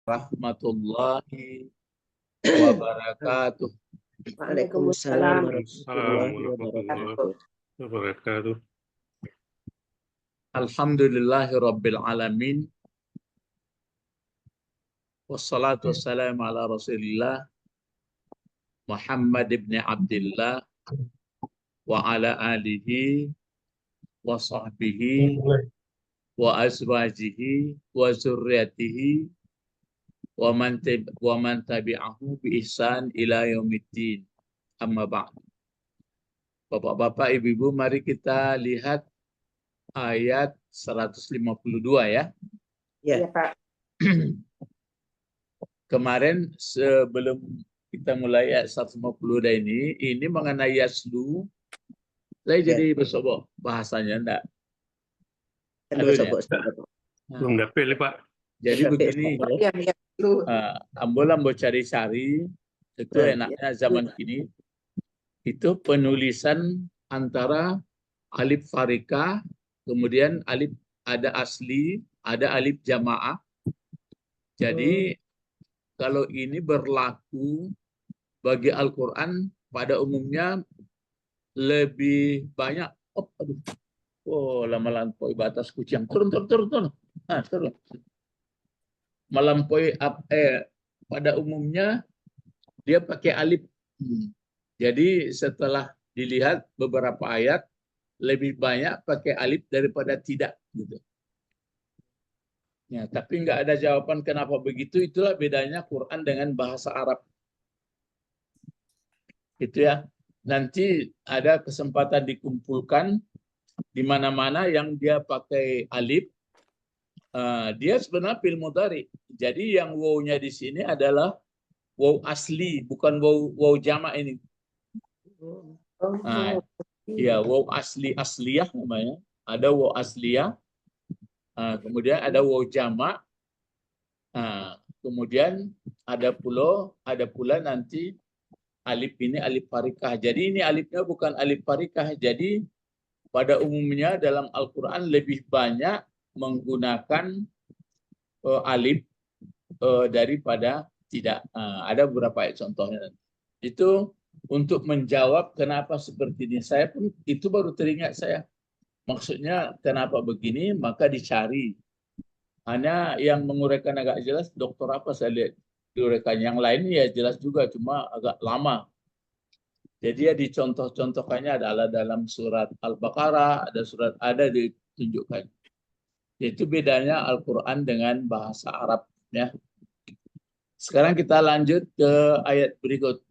Warahmatullahi wabarakatuh. Waalaikumsalam Assalamualaikum warahmatullahi warahmatullahi wabarakatuh. wabarakatuh. Alhamdulillahi rabbil alamin. Wassalatu wassalamu ala rasulillah Muhammad ibn Abdullah wa ala alihi wa sahbihi wa azwajihi wa zurriyatihi wa man tabi'ahu bi ihsan ila yaumiddin. Amma ba'd. Bapak-bapak, ibu-ibu, mari kita lihat ayat 152 ya. Ya, Pak. Kemarin sebelum kita mulai ayat 152 ini mengenai yaslu, saya jadi bersobok bahasanya enggak. Belum dapet Pak. Jadi begini, ambo cari-cari itu enaknya zaman kini itu penulisan antara alif farikah, kemudian alif ada asli, ada alif jamaah. Jadi kalau ini berlaku bagi Al-Quran pada umumnya lebih banyak. Melampaui batas kucing. Turun. Turun. Melampaui pada umumnya dia pakai alif. Jadi setelah dilihat beberapa ayat lebih banyak pakai alif daripada tidak gitu. Ya, tapi nggak ada jawaban kenapa begitu. Itulah bedanya Quran dengan bahasa Arab. Itu ya. Nanti ada kesempatan dikumpulkan di mana-mana yang dia pakai alif. Dia sebenarnya fil mudhari. Jadi yang wow-nya di sini adalah wow asli, bukan wow jamak ini. Ya, wow asliyah namanya. Ada wow asliyah. Kemudian ada wow jamak. Kemudian ada pula nanti alif ini alif farikah. Jadi ini alifnya bukan alif farikah. Jadi pada umumnya dalam Al-Quran lebih banyak menggunakan alif daripada tidak. Ada beberapa ayat contohnya. Itu untuk menjawab kenapa seperti ini. Saya pun itu baru teringat saya. Maksudnya kenapa begini, maka dicari. Hanya yang menguraikan agak jelas, dokter apa saya lihat diuraikan. Yang lain ya jelas juga, cuma agak lama. Jadi ya dicontoh-contohkannya adalah dalam surat Al-Baqarah, ada ditunjukkan. Itu bedanya Al-Quran dengan bahasa Arab. Ya. Sekarang kita lanjut ke ayat berikut.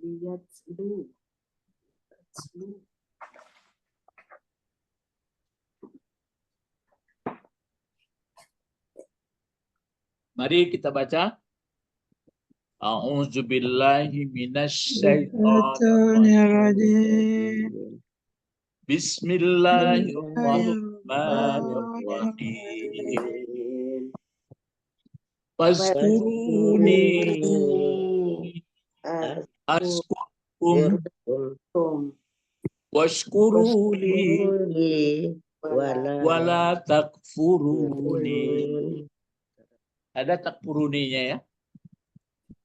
Lihat dulu. Mari kita baca. A'udzubillahi minasyaitonir rajim. Bismillahirrahmanirrahim. Fazkuruni askurkum washkuruli wala takfuruni. Ada takfuruninya ya?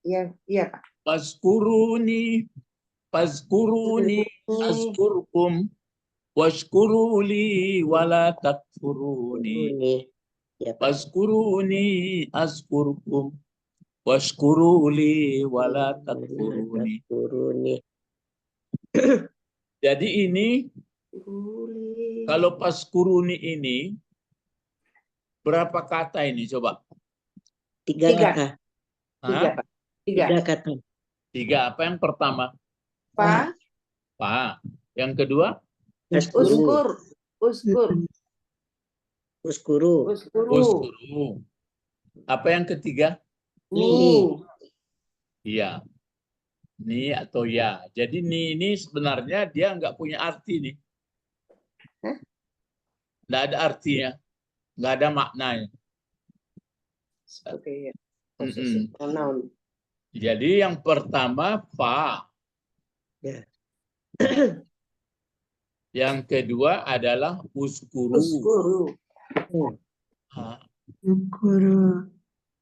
Iya, Pak. Fazkuruni askurkum washkuruli wala takfuruni. Fazkuruni askurkum washkuruli wala takfuruni. Jadi ini kalau fazkuruni ini berapa kata ini coba? Tiga kata. Tiga. Apa yang pertama? Pa. Yang kedua? Uskuru. Uskuru. Apa yang ketiga? Ni. Iya. Ni atau ya. Jadi ni ini sebenarnya dia nggak punya arti nih. Hah? Nggak ada artinya. Nggak ada maknanya. Sebagai Mm-mm. possessive pronoun. Jadi yang pertama fa. Ya. Yang kedua adalah uskuru. Uskuru. Ha. Uskuru.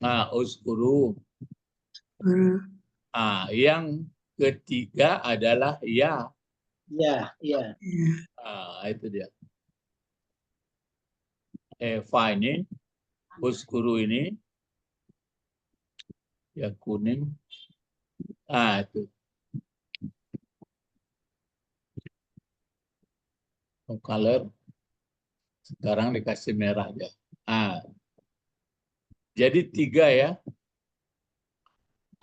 Nah, uskuru. Uskuru. Yang ketiga adalah ya. Ya, ya. Itu dia. Fa ini, uskuru ini, ya kuning. Itu. Color. Sekarang dikasih merah aja. Jadi 3 ya.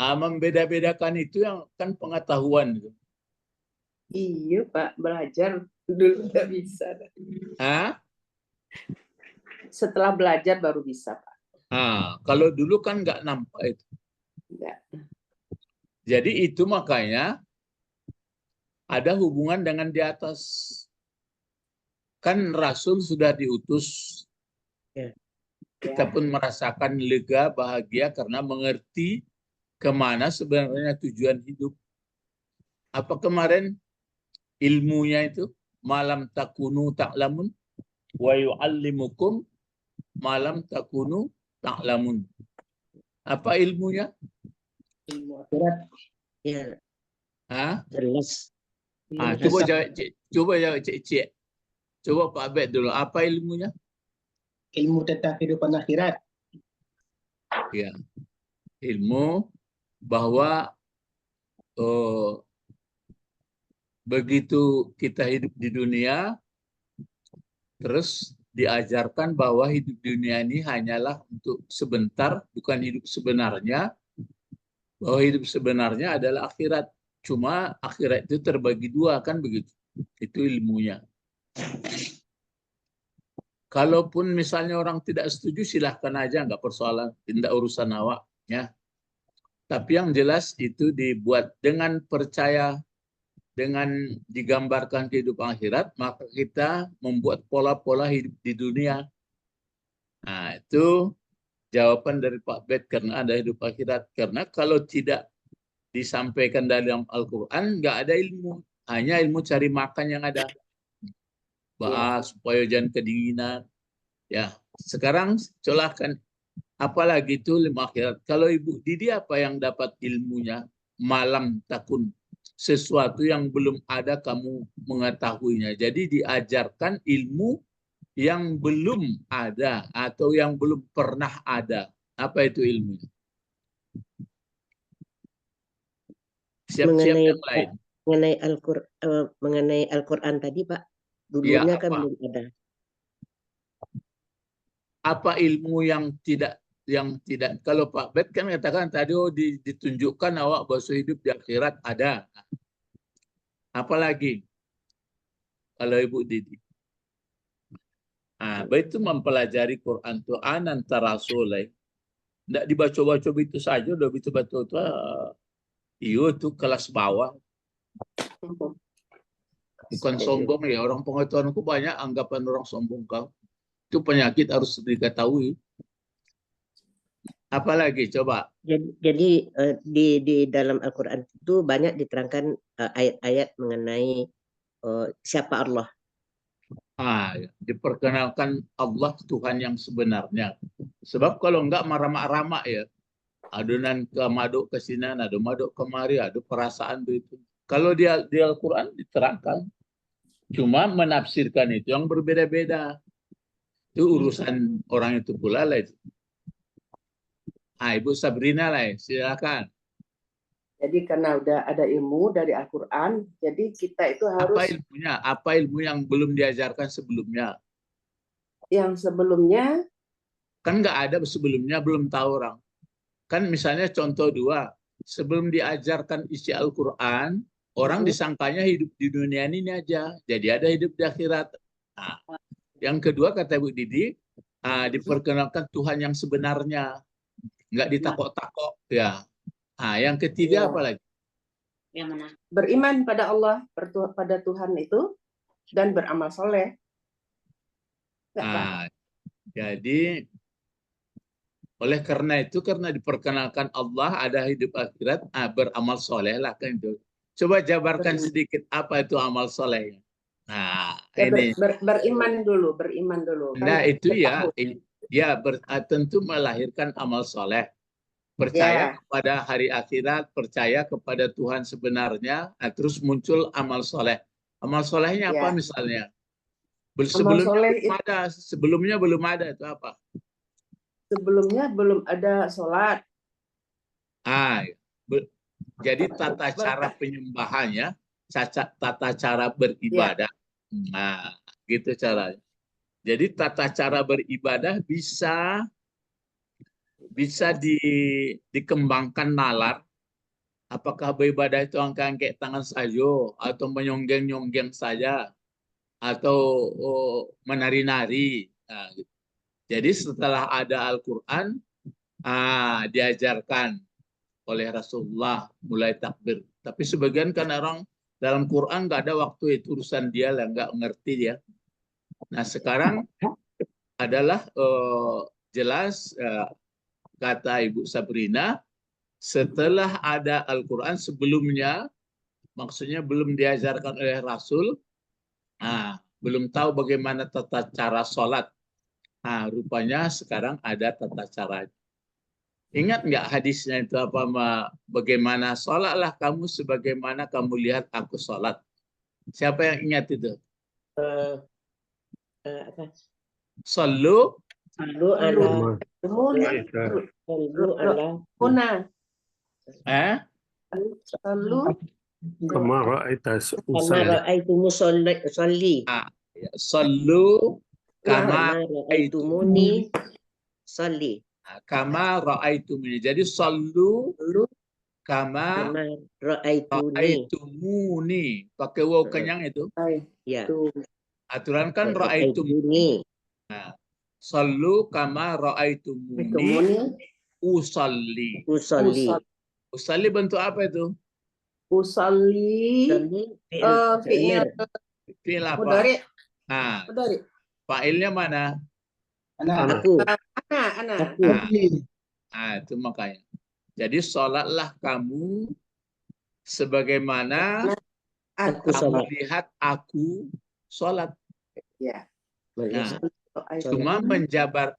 Membeda-bedakan itu yang kan pengetahuan. Iya Pak, belajar dulu nggak bisa. Setelah belajar baru bisa Pak. Kalau dulu kan nggak nampak itu. Enggak. Jadi itu makanya ada hubungan dengan di atas. Kan Rasul sudah diutus. Kita pun merasakan lega, bahagia karena mengerti kemana sebenarnya tujuan hidup. Apa kemarin ilmunya itu? Malam takunu ta'lamun wa yu'allimukum malam takunu ta'lamun. Apa ilmunya? Ilmu akhirat. Ya. Jelas. Coba jawab Cik. Coba Pak Abed dulu. Apa ilmunya? Ilmu tentang kehidupan akhirat. Ya. Ilmu bahwa begitu kita hidup di dunia, terus diajarkan bahwa hidup dunia ini hanyalah untuk sebentar, bukan hidup sebenarnya. Bahwa hidup sebenarnya adalah akhirat. Cuma akhirat itu terbagi 2, kan begitu. Itu ilmunya. Kalaupun misalnya orang tidak setuju, silahkan aja, nggak persoalan, tidak urusan awak. Ya. Tapi yang jelas itu dibuat dengan percaya, dengan digambarkan kehidupan akhirat, maka kita membuat pola-pola hidup di dunia. Nah, itu jawaban dari Pak Bet, karena ada hidup akhirat. Karena kalau tidak disampaikan dalam Al-Quran, nggak ada ilmu. Hanya ilmu cari makan yang ada. Bahas supaya jangan kedinginan. Ya, sekarang colahkan. Apalagi itu ilmu akhirat. Kalau Ibu Didi apa yang dapat ilmunya? Malam takun. Sesuatu yang belum ada kamu mengetahuinya. Jadi diajarkan ilmu yang belum ada atau yang belum pernah ada. Apa itu ilmunya? Siap-siap yang lain. Mengenai Al-Quran tadi Pak, dulunya kan belum ada. Apa ilmu yang tidak kalau Pak Bet kan katakan tadi ditunjukkan awak bahwa hidup di akhirat ada. Apalagi kalau Ibu Didi? Itu mempelajari Quran itu antara soleh. Tidak dibaca-baca itu saja, udah baca-baca itu itu kelas bawah. Bukan sombong ya, orang pengetahuanku banyak anggapan orang sombong kau. Itu penyakit harus diketahui. Apalagi coba? Jadi di dalam Al-Quran itu banyak diterangkan ayat-ayat mengenai siapa Allah. Diperkenalkan Allah Tuhan yang sebenarnya. Sebab kalau enggak marah-marah ya. Adonan ke maduk ke sini, ada maduk kemari, ada perasaan begitu. Kalau di Al-Quran diterangkan. Cuma menafsirkan itu yang berbeda-beda. Itu urusan orang itu pula lah itu. Ibu Sabrina lah, silakan. Jadi karena udah ada ilmu dari Al-Quran, jadi kita itu harus... Apa ilmunya? Apa ilmu yang belum diajarkan sebelumnya? Yang sebelumnya? Kan nggak ada sebelumnya, belum tahu orang. Kan misalnya contoh 2, sebelum diajarkan isi Al-Quran, orang disangkanya hidup di dunia ini aja. Jadi ada hidup di akhirat. Yang kedua kata Bu Didi, diperkenalkan Tuhan yang sebenarnya. Nggak ditakok-takok. Ya. Yang ketiga Iya. apa lagi? Yang mana? Beriman pada Allah, pada Tuhan itu, dan beramal soleh. Nggak, Pak? Jadi oleh karena itu, karena diperkenalkan Allah ada hidup akhirat, beramal soleh lah kan itu. Coba jabarkan sedikit apa itu amal soleh. Nah, Ya, ini. beriman dulu. Nah, Kan itu kita ya, tahu. tentu melahirkan amal soleh. Percaya Ya. kepada hari akhirat, percaya kepada Tuhan sebenarnya, terus muncul amal soleh. Amal solehnya apa Ya. misalnya? Amal soleh Sebelumnya belum ada itu apa? sebelumnya belum ada sholat. Jadi tata cara penyembahannya, tata cara beribadah. Nah, gitu caranya. Jadi tata cara beribadah bisa dikembangkan nalar. Apakah beribadah itu angkat tangan saja, atau menyonggeng-nyonggeng saja, atau menari-nari. Nah, gitu. Jadi setelah ada Al-Quran, diajarkan oleh Rasulullah mulai takbir. Tapi sebagian kan orang dalam Quran nggak ada waktu, itu urusan dia lah, nggak ngerti dia. Nah sekarang adalah jelas kata Ibu Sabrina, setelah ada Al-Quran sebelumnya, maksudnya belum diajarkan oleh Rasul, belum tahu bagaimana tata cara sholat. Rupanya sekarang ada tata cara. Ingat nggak hadisnya itu apa? Bagaimana sholatlah kamu sebagaimana kamu lihat aku sholat. Siapa yang ingat itu? Apa? Sallu Sallu ala Muna. Sallu Kama ra'aita ra'aitumu sholli. Sallu kama ra'aitumuni sholli. Kama ra'aitumuni. Jadi sallu kama ra'aitumuni. Pakai waw kenyang itu. Ya. Aturan kan ra'aitumuni. Sallu kama ra'aitumuni usalli. Usalli bentuk apa itu? Usalli Fi'il apa? Mudhari. Fa'ilnya mana? Aku. Itu makanya. Jadi sholatlah kamu sebagaimana kamu lihat aku sholat. Ya. Nah, cuma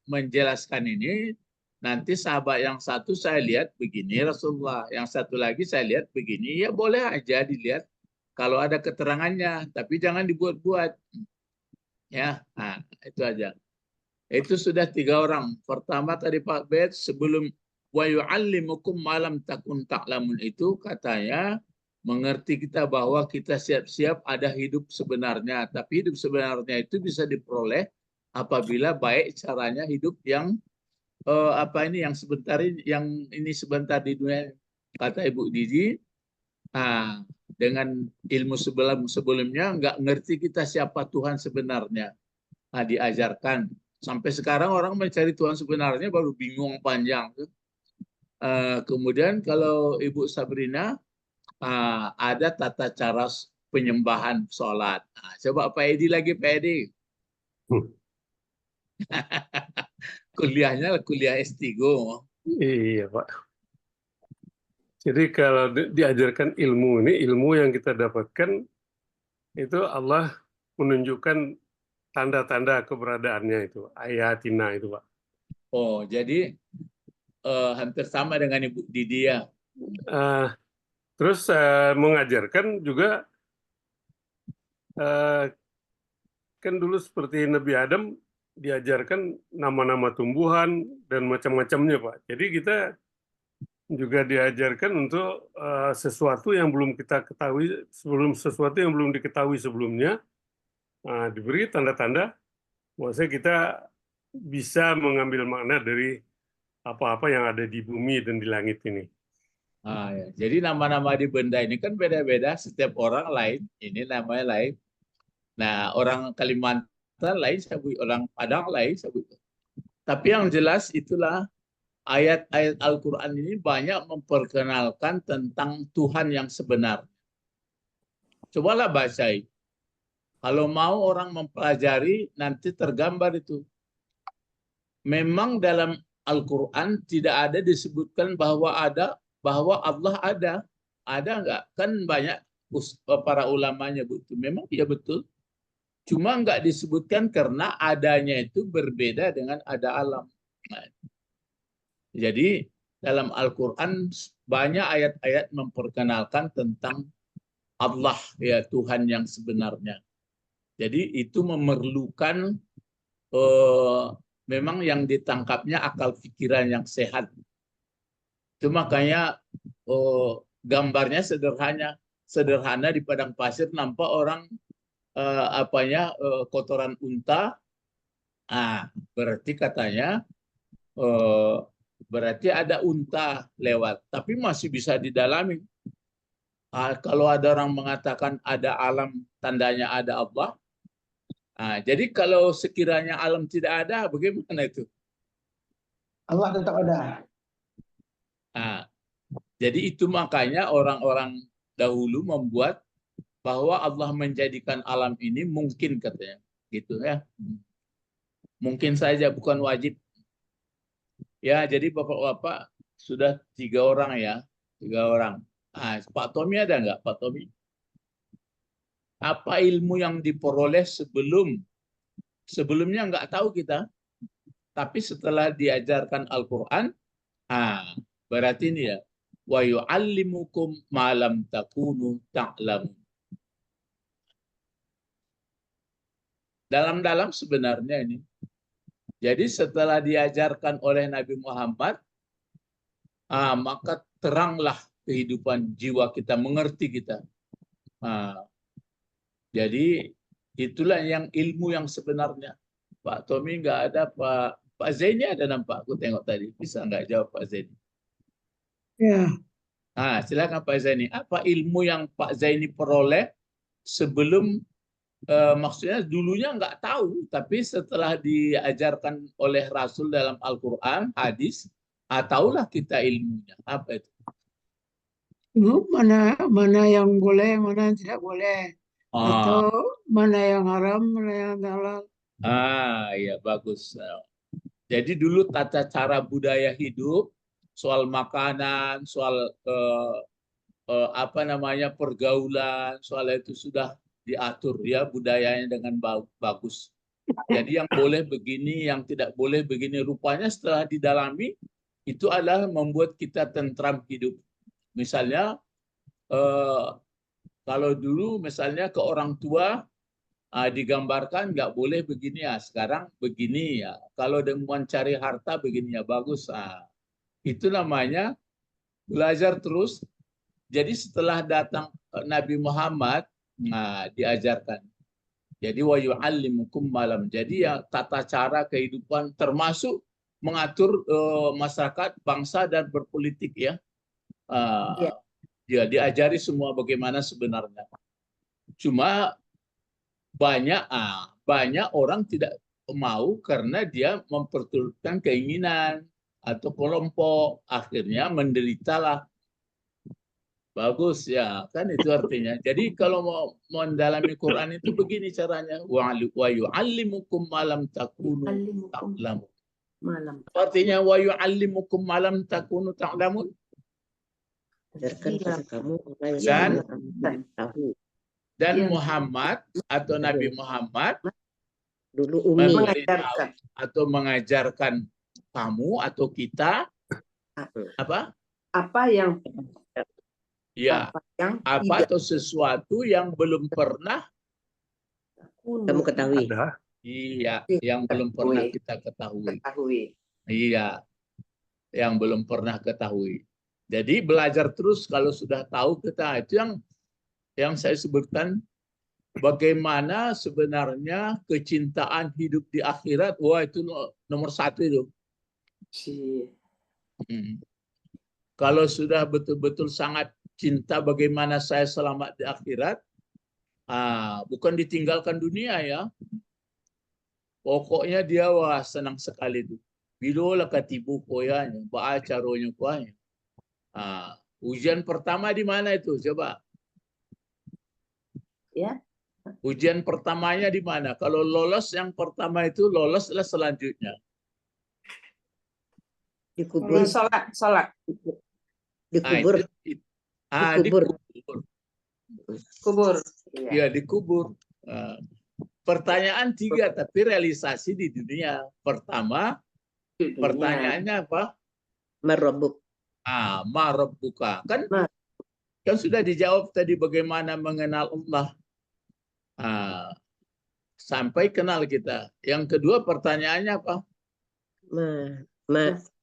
menjelaskan ini, nanti sahabat yang satu saya lihat begini Rasulullah, yang satu lagi saya lihat begini, ya boleh aja dilihat kalau ada keterangannya, tapi jangan dibuat-buat. Ya, itu aja. Itu sudah 3 orang. Pertama tadi Pak Bet, sebelum wa yu'allimukum ma lam takun ta'lamun, itu katanya mengerti kita bahwa kita siap-siap ada hidup sebenarnya. Tapi hidup sebenarnya itu bisa diperoleh apabila baik caranya hidup yang yang sebentar di dunia. Kata Ibu Didi, dengan ilmu sebelumnya nggak ngerti kita siapa Tuhan sebenarnya. Diajarkan. Sampai sekarang orang mencari Tuhan sebenarnya baru bingung panjang. Kemudian kalau Ibu Sabrina, ada tata cara penyembahan sholat. Coba Pak Edi lagi, Pak Edi. Kuliahnya kuliah S3. Iya Pak. Jadi kalau diajarkan ilmu ini, ilmu yang kita dapatkan itu Allah menunjukkan tanda-tanda keberadaannya itu, ayatina itu Pak. Oh, jadi hampir sama dengan Ibu Didi ya. Terus mengajarkan juga, kan dulu seperti Nabi Adam diajarkan nama-nama tumbuhan dan macam-macamnya Pak. Jadi kita juga diajarkan untuk sesuatu yang belum kita ketahui, sesuatu yang belum diketahui sebelumnya, diberi tanda-tanda bahwasanya kita bisa mengambil makna dari apa-apa yang ada di bumi dan di langit ini. Ya. Jadi nama-nama di benda ini kan beda-beda, setiap orang lain, ini namanya lain. Nah, orang Kalimantan lain sebut, orang Padang lain sebut. Tapi yang jelas itulah ayat-ayat Al-Quran ini banyak memperkenalkan tentang Tuhan yang sebenar. Cobalah bacain. Kalau mau orang mempelajari, nanti tergambar itu. Memang dalam Al-Quran tidak ada disebutkan bahwa Allah ada. Ada enggak? Kan banyak para ulamanya betul. Memang iya betul. Cuma enggak disebutkan karena adanya itu berbeda dengan ada alam. Nah, jadi dalam Al-Quran banyak ayat-ayat memperkenalkan tentang Allah, ya Tuhan yang sebenarnya. Jadi itu memerlukan memang yang ditangkapnya akal pikiran yang sehat. Itu makanya gambarnya sederhana di padang pasir nampak orang kotoran unta. Berarti katanya berarti ada unta lewat, tapi masih bisa didalami. Kalau ada orang mengatakan ada alam, tandanya ada Allah. Jadi kalau sekiranya alam tidak ada, bagaimana itu? Allah tetap ada. Jadi itu makanya orang-orang dahulu membuat bahwa Allah menjadikan alam ini mungkin, katanya, gitu ya. Mungkin saja, bukan wajib. Ya, jadi bapak-bapak sudah 3 orang ya, 3 orang. Pak Tommy ada nggak, Pak Tommy? Apa ilmu yang diperoleh sebelumnya nggak tahu kita, tapi setelah diajarkan Al-Quran, berarti ini ya, wa yu'allimukum ma lam takunu ta'lamun. Dalam-dalam sebenarnya ini. Jadi setelah diajarkan oleh Nabi Muhammad, maka teranglah kehidupan jiwa kita, mengerti kita. Jadi itulah yang ilmu yang sebenarnya. Pak Tommy nggak ada, Pak Zaini ada nampak, aku tengok tadi. Bisa nggak jawab Pak Zaini? Ya. Silakan Pak Zaini. Apa ilmu yang Pak Zaini peroleh sebelum, maksudnya dulunya nggak tahu, tapi setelah diajarkan oleh Rasul dalam Al-Quran, hadis, tahulah kita ilmunya. Apa itu? Mana yang boleh, mana yang tidak boleh. Atau mana yang haram, mana yang halal. Ya bagus. Jadi dulu tata cara budaya hidup, soal makanan, soal pergaulan, soal itu sudah diatur ya budayanya dengan bagus. Jadi yang boleh begini, yang tidak boleh begini. Rupanya setelah didalami, itu adalah membuat kita tentram hidup. Misalnya, kalau dulu misalnya ke orang tua, digambarkan nggak boleh begini ya, sekarang begini ya. Kalau dengan cari harta begini ya, bagus. Itu namanya belajar terus. Jadi setelah datang Nabi Muhammad, diajarkan. Jadi wa yu'allimukum malam. Jadi ya tata cara kehidupan, termasuk mengatur masyarakat, bangsa dan berpolitik ya. Ya diajari semua bagaimana sebenarnya. Cuma banyak orang tidak mau karena dia memperturutkan keinginan atau kelompok, akhirnya menderitalah. Bagus ya, kan itu artinya. Jadi kalau mau mendalami Quran itu begini caranya, wa yu'allimukum ma lam takunu ta'lamun. Artinya wa yu'allimukum ma lam takunu ta'lamun. Dan Muhammad atau Nabi Muhammad dulu memberitahu atau mengajarkan kamu atau kita apa yang atau sesuatu yang belum pernah kamu ketahui. Iya, yang belum pernah kita ketahui. Iya, yang belum pernah ketahui. Jadi belajar terus, kalau sudah tahu kita, itu yang saya sebutkan, bagaimana sebenarnya kecintaan hidup di akhirat. Wah, itu nomor 1 itu. Kalau sudah betul-betul sangat cinta bagaimana saya selamat di akhirat, bukan ditinggalkan dunia ya. Pokoknya dia senang sekali itu. Bilola katibu koyanya, baca ronyo koyanya. Ujian pertama di mana itu? Coba. Ya. Ujian pertamanya di mana? Kalau lolos yang pertama itu, loloslah selanjutnya. Dikubur. Sholat. Dikubur. Dikubur. Kubur. Ya, dikubur. Pertanyaan 3, tapi realisasi di dunia. Pertama, pertanyaannya apa? Marobuk. Ma rabbuka. Kan sudah dijawab tadi bagaimana mengenal Allah. Sampai kenal kita. Yang kedua pertanyaannya apa?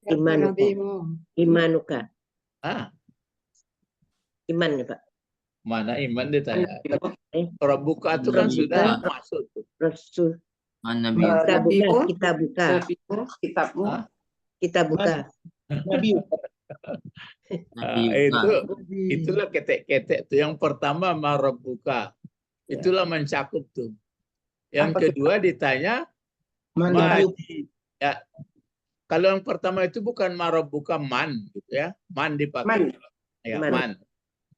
Imanuka. Imanuka. Iman ya Pak. Mana iman ditanya. Rabbuka itu kan sudah masuk. Rasul. Kita buka. Kitabmu. Kita buka. Itulah ketek-ketek tuh. Yang pertama marabbuka. Itulah mencakup tuh. Yang kedua ditanya ya. Kalau yang pertama itu bukan marabbuka man gitu ya. Man dipakai. Man.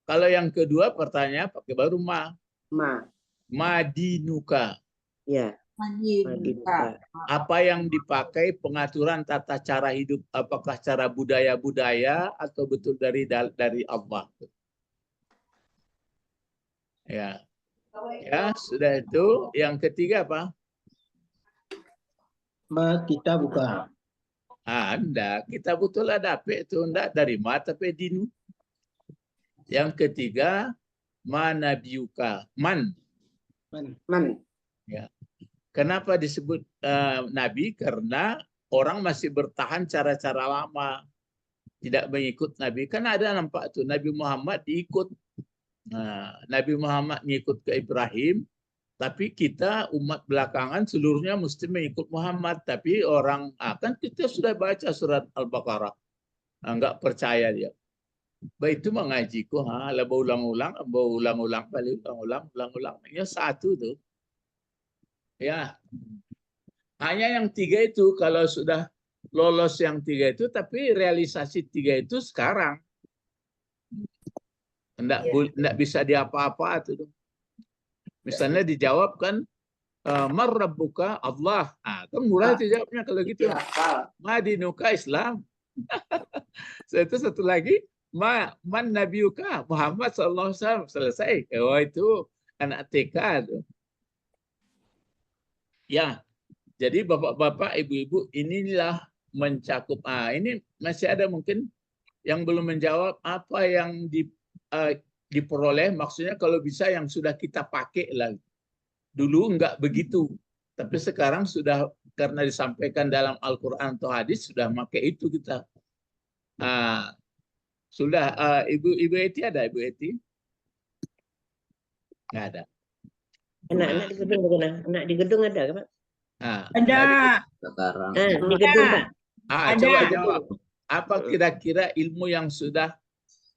Kalau yang kedua pertanyaan pakai baru ma. Madinuka. Ya. Madinuka. Apa yang dipakai pengaturan tata cara hidup, apakah cara budaya-budaya atau betul dari Allah? Ya. Ya, sudah itu. Yang ketiga apa? Kita buka. Enggak, kita betul ada apa itu enggak dari mata pedinu. Yang ketiga manabiuka, man. Ya. Kenapa disebut nabi? Karena orang masih bertahan cara-cara lama, tidak mengikut nabi. Kan ada nampak tuh Nabi Muhammad diikut. Nabi Muhammad ngikut ke Ibrahim, tapi kita umat belakangan seluruhnya mesti mengikut Muhammad. Tapi orang kan kita sudah baca surat Al-Baqarah, enggak percaya dia. Baik itu mengajiku, laba ulang-ulang, balik ulang-ulang. Ya satu tuh. Ya, hanya yang 3 itu kalau sudah lolos yang 3 itu, tapi realisasi 3 itu sekarang. Enggak bisa diapa-apa tuh. Misalnya dijawab kan, marrabbuka Allah. Kan mulai dijawabnya kalau gitu. Madinuka Islam. Itu satu lagi, man nabiuka Muhammad SAW. Selesai. Itu anak TK tuh. Ya, jadi bapak-bapak, ibu-ibu, inilah mencakup. Ini masih ada mungkin yang belum menjawab apa yang diperoleh. Maksudnya kalau bisa yang sudah kita pakai lagi. Dulu enggak begitu, tapi sekarang sudah karena disampaikan dalam Al-Quran atau hadis sudah pakai itu kita. Sudah. Ibu Eti ada, Ibu Eti? Nggak ada. Anak-anak di gedung bagaimana? Anak di gedung ada Pak? Ada. Sekarang. Di gedung Pak. Coba jawab. Apa kira-kira ilmu yang sudah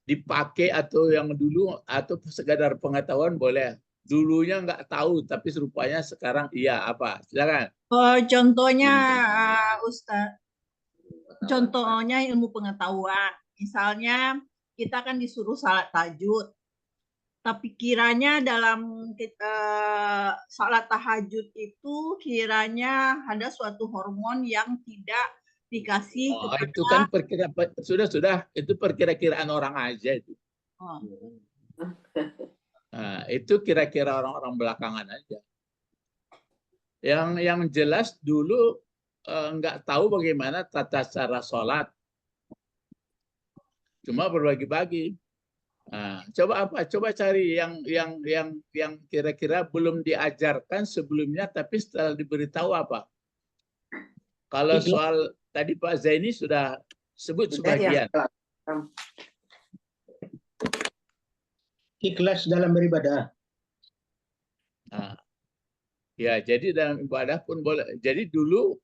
dipakai atau yang dulu atau sekadar pengetahuan boleh? Dulunya nggak tahu, tapi serupanya sekarang iya. Apa? Silakan. Contohnya Ustaz. Contohnya ilmu pengetahuan. Misalnya kita kan disuruh salat tahajud. Tapi kiranya dalam salat tahajud itu kiranya ada suatu hormon yang tidak dikasih kepada... Itu kan sudah itu perkira-kiraan orang aja itu. Itu kira-kira orang-orang belakangan aja. Yang jelas dulu nggak tahu bagaimana tata cara sholat. Cuma berbagi-bagi. Coba apa? Coba cari yang kira-kira belum diajarkan sebelumnya, tapi setelah diberitahu apa? Kalau soal tadi Pak Zaini sudah sebut sebagian. Ikhlas dalam beribadah. Ya, jadi dalam ibadah pun boleh. Jadi dulu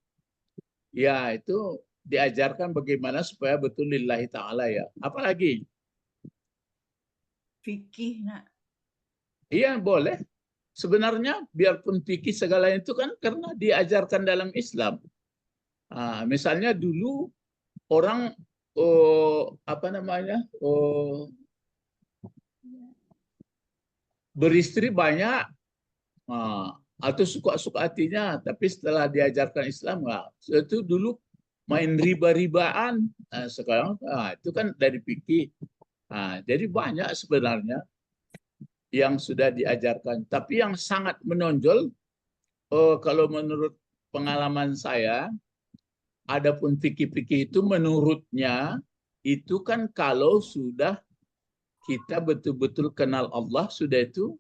ya itu diajarkan bagaimana supaya betul lillahi ta'ala ya. Apalagi? Fikih, nak. Iya, boleh. Sebenarnya biarpun fikih segala itu kan karena diajarkan dalam Islam. Misalnya dulu orang beristri banyak, atau suka-suka hatinya, tapi setelah diajarkan Islam nggak. Itu dulu main riba-ribaan. Sekarang itu kan dari fikih. Jadi banyak sebenarnya yang sudah diajarkan. Tapi yang sangat menonjol, kalau menurut pengalaman saya, adapun fikih-fikih itu menurutnya itu kan kalau sudah kita betul-betul kenal Allah, sudah itu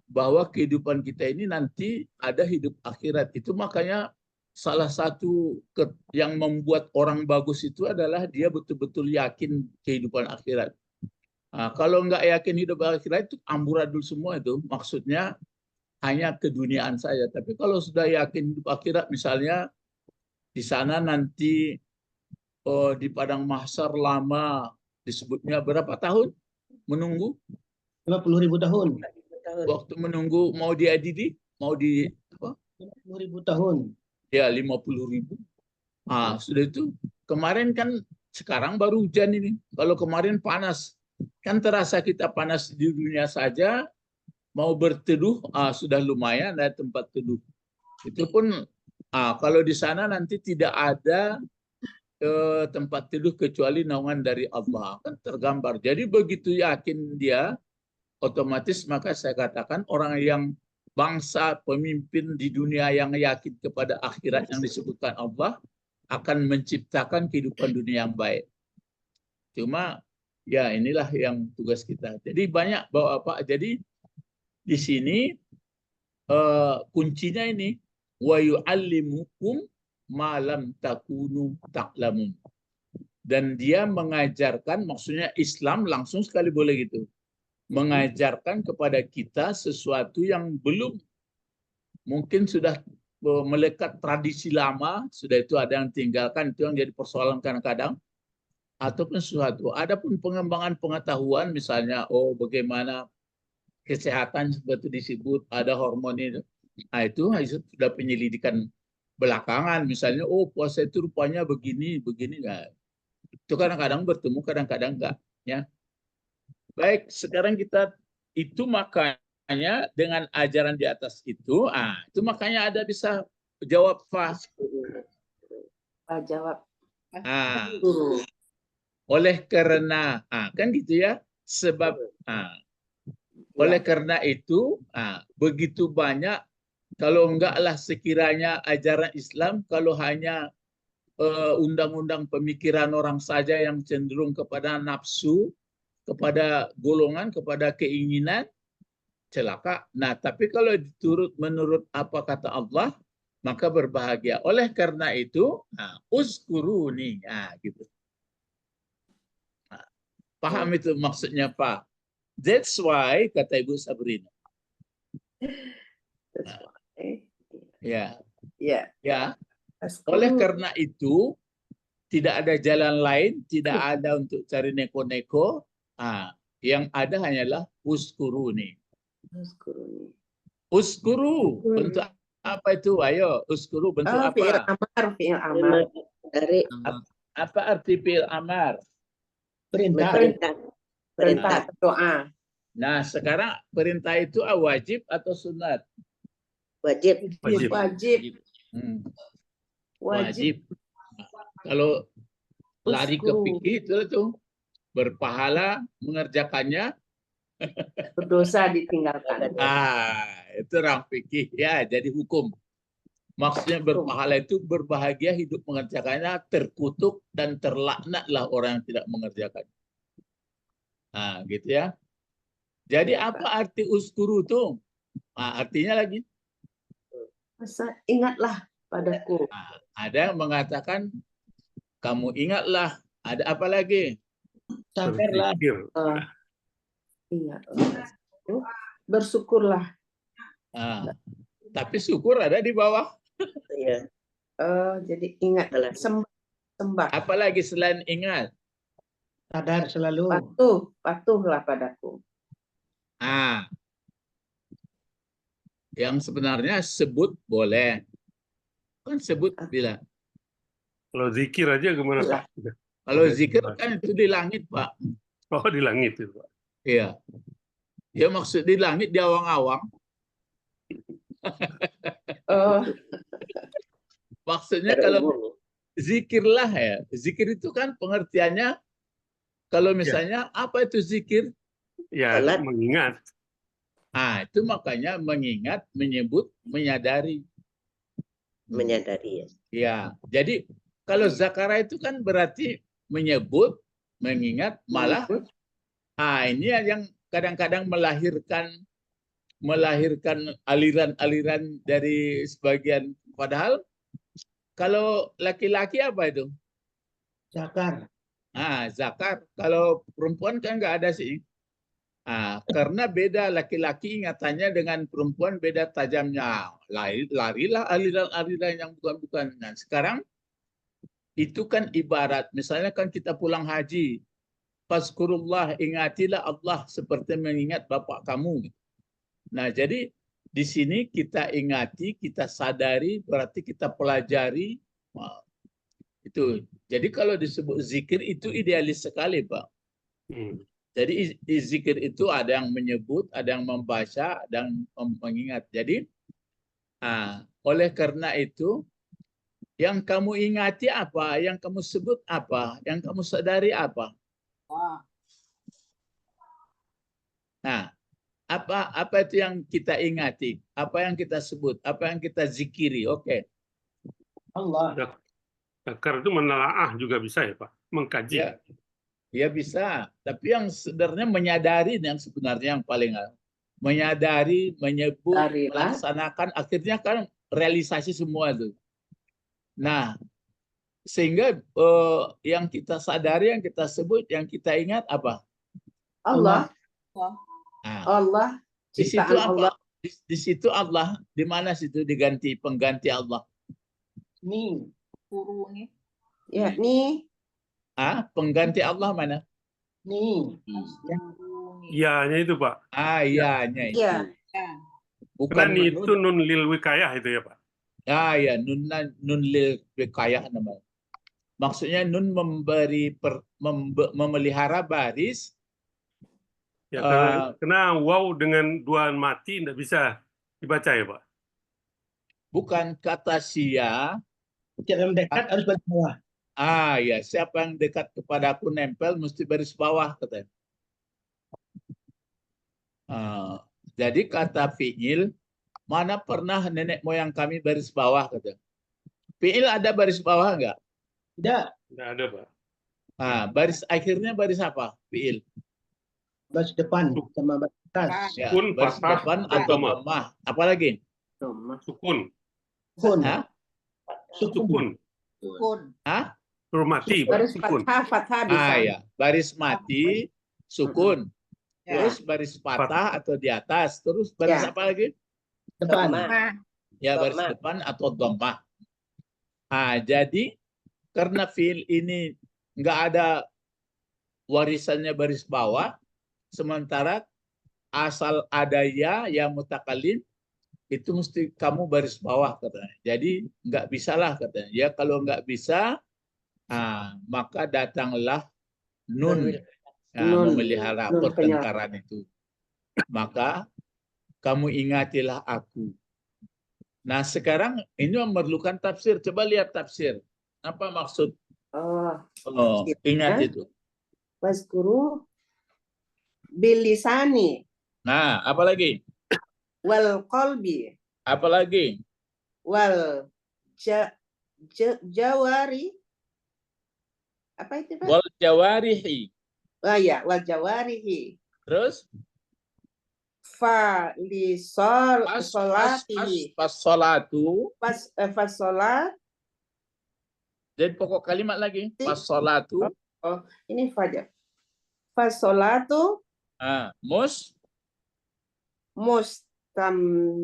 bahwa kehidupan kita ini nanti ada hidup akhirat. Itu makanya salah satu yang membuat orang bagus itu adalah dia betul-betul yakin kehidupan akhirat. Kalau nggak yakin hidup akhirat itu amburadul semua itu. Maksudnya hanya keduniaan saja. Tapi kalau sudah yakin hidup akhirat, misalnya di sana nanti di padang mahsyar lama, disebutnya berapa tahun menunggu? 50.000 tahun. Waktu menunggu mau diadili, mau di apa? 50.000 tahun. Ya 50.000. Sudah itu. Kemarin kan, sekarang baru hujan ini. Kalau kemarin panas, kan terasa kita panas di dunia saja. Mau berteduh sudah lumayan ada tempat teduh. Itu pun kalau di sana nanti tidak ada tempat teduh kecuali naungan dari Allah, kan tergambar. Jadi begitu yakin dia, otomatis maka saya katakan orang yang bangsa pemimpin di dunia yang yakin kepada akhirat yang disebutkan Allah akan menciptakan kehidupan dunia yang baik. Cuma ya inilah yang tugas kita. Jadi banyak Bapak. Jadi di sini kuncinya ini, wa yu'allimukum ma lam takunu ta'lamun. Dan dia mengajarkan, maksudnya Islam langsung sekali boleh gitu, mengajarkan kepada kita sesuatu yang belum, mungkin sudah melekat tradisi lama, sudah itu ada yang tinggalkan, itu yang jadi persoalan kadang-kadang, ataupun sesuatu. Adapun pengembangan pengetahuan, misalnya bagaimana kesehatan seperti disebut, ada hormon itu, itu sudah penyelidikan belakangan. Misalnya puasa itu rupanya begini enggak. Itu kadang-kadang bertemu, kadang-kadang enggak, ya. Baik, sekarang kita itu makanya dengan ajaran di atas itu makanya ada bisa jawab Fa. Jawab. Oleh karena kan gitu ya, sebab oleh karena itu begitu banyak, kalau enggaklah sekiranya ajaran Islam kalau hanya undang-undang pemikiran orang saja yang cenderung kepada nafsu, kepada golongan, kepada keinginan, celaka. Nah, tapi kalau diturut menurut apa kata Allah, maka berbahagia. Oleh karena itu, uzkuruni, gitu. Paham itu maksudnya, Pak? That's why, kata Ibu Sabrina. Ya. Oleh karena itu, tidak ada jalan lain, tidak ada untuk cari neko-neko. Yang ada hanyalah uskuruni. Uskuru bentuk apa itu? Ayo, uskuru bentuk apa? Fi'il amar. Apa arti fi'il amar? Perintah doa. Nah, sekarang perintah itu wajib atau sunat? Wajib. Wajib. Kalau lari ke fikih itu berpahala mengerjakannya, berdosa ditinggalkan. Itu orang fikih ya, jadi hukum. Maksudnya berpahala itu berbahagia hidup mengerjakannya, terkutuk dan terlaknatlah orang yang tidak mengerjakannya. Gitu ya. Jadi apa arti uskuru itu? Artinya lagi? Ingatlah padaku. Ada yang mengatakan kamu ingatlah. Ada apa lagi? Sabarlah. Ingatlah. Bersyukurlah. Tapi syukur ada di bawah. Iya. Jadi ingat, sembah. Apalagi selain ingat? Sadar selalu. Patuhlah padaku. Yang sebenarnya sebut boleh. Kan sebut bila Kalau zikir aja gimana Pak? Kalau Ada zikir jelas. kan itu di langit, Pak. Oh, di langit itu Pak. Iya. Ya maksud di langit di awang-awang. Oh, Maksudnya kalau zikirlah ya. Zikir itu kan pengertiannya kalau misalnya apa itu zikir? Ya, Salat. mengingat. Itu makanya mengingat, menyebut, menyadari. Menyadari ya. Ya, jadi kalau zakara itu kan berarti menyebut, mengingat, malah ini yang kadang-kadang melahirkan aliran-aliran dari sebagian. Padahal kalau laki-laki apa itu? Zakar. Zakar. Kalau perempuan kan nggak ada sih. Karena beda laki-laki ingatannya dengan perempuan beda tajamnya. Larilah aliran-aliran yang bukan-bukan. Nah, sekarang itu kan ibarat. Misalnya kan kita pulang haji. Fazkurullah, ingatilah Allah seperti mengingat bapak kamu. Nah, jadi di sini kita ingati, kita sadari, berarti kita pelajari. Itu. Jadi kalau disebut zikir itu idealis sekali, Pak. Jadi zikir itu ada yang menyebut, ada yang membaca, ada yang mengingat. Jadi oleh karena itu yang kamu ingati apa, yang kamu sebut apa, yang kamu sadari apa. Nah, apa itu yang kita ingati, apa yang kita sebut, apa yang kita zikiri. Oke. Allah. Zakar itu menelaah juga bisa ya Pak? Mengkaji. Ya bisa, tapi yang sebenarnya menyadari yang sebenarnya yang paling menyadari, menyebut, melaksanakan, akhirnya kan realisasi semua itu. Nah, sehingga yang kita sadari, yang kita sebut, yang kita ingat apa? Allah. Nah, Allah. di situ Ciptaan Allah. apa? Di situ Allah, di mana situ diganti pengganti Allah? Nih. Ya, nih. Pengganti Allah mana? Nih. Iya-nya itu Pak. Iya-nya itu. Iya. Bukan Karena itu nun lil wikayah itu ya Pak. Ya, nun lil wikayah namanya. Maksudnya nun memelihara baris. Ya, karena waw dengan dua mati tidak bisa dibaca ya Pak. Bukan kata sia. Setiap yang dekat harus baris bawah. Ya, siapa yang dekat kepadaku nempel mesti baris bawah katanya. Jadi kata fi'il, mana pernah nenek moyang kami baris bawah katanya. Fi'il ada baris bawah enggak? Tidak. Tidak ada Pak. Baris akhirnya baris apa? Fi'il. Baris depan sama baris atas. Ya, Sukun, baris fathah, depan dan atau dhammah. dhammah. Apalagi? Sukun. Sukun. Sukun. Hormati Pak. Baris Sukun. fathah bisa. Ya, baris mati, sukun. Terus baris patah atau di atas. Terus baris apa lagi? Depan. Ya, baris depan atau dhammah. Jadi karena fiil ini nggak ada warisannya baris bawah, sementara asal ada ya mutakalim itu mesti kamu baris bawah katanya. Jadi nggak bisalah katanya. Ya kalau nggak bisa, maka datanglah nun. Memelihara pertengkaran itu. Maka kamu ingatilah aku. Nah sekarang ini memerlukan tafsir. Coba lihat tafsir. Apa maksud? Ingat itu. Wazkuru bilisani. Nah, apa lagi? Wal qalbi. Apa lagi? Wal jawari. Apa itu Pak? Wal jawarihi. Ya, wal jawarihi. Terus? Fa li solatihi. Pas solatu. Pas solat. Jadi pokok kalimat lagi. Pas solatu. Ini fajar. Pas solatu. Mustamilat.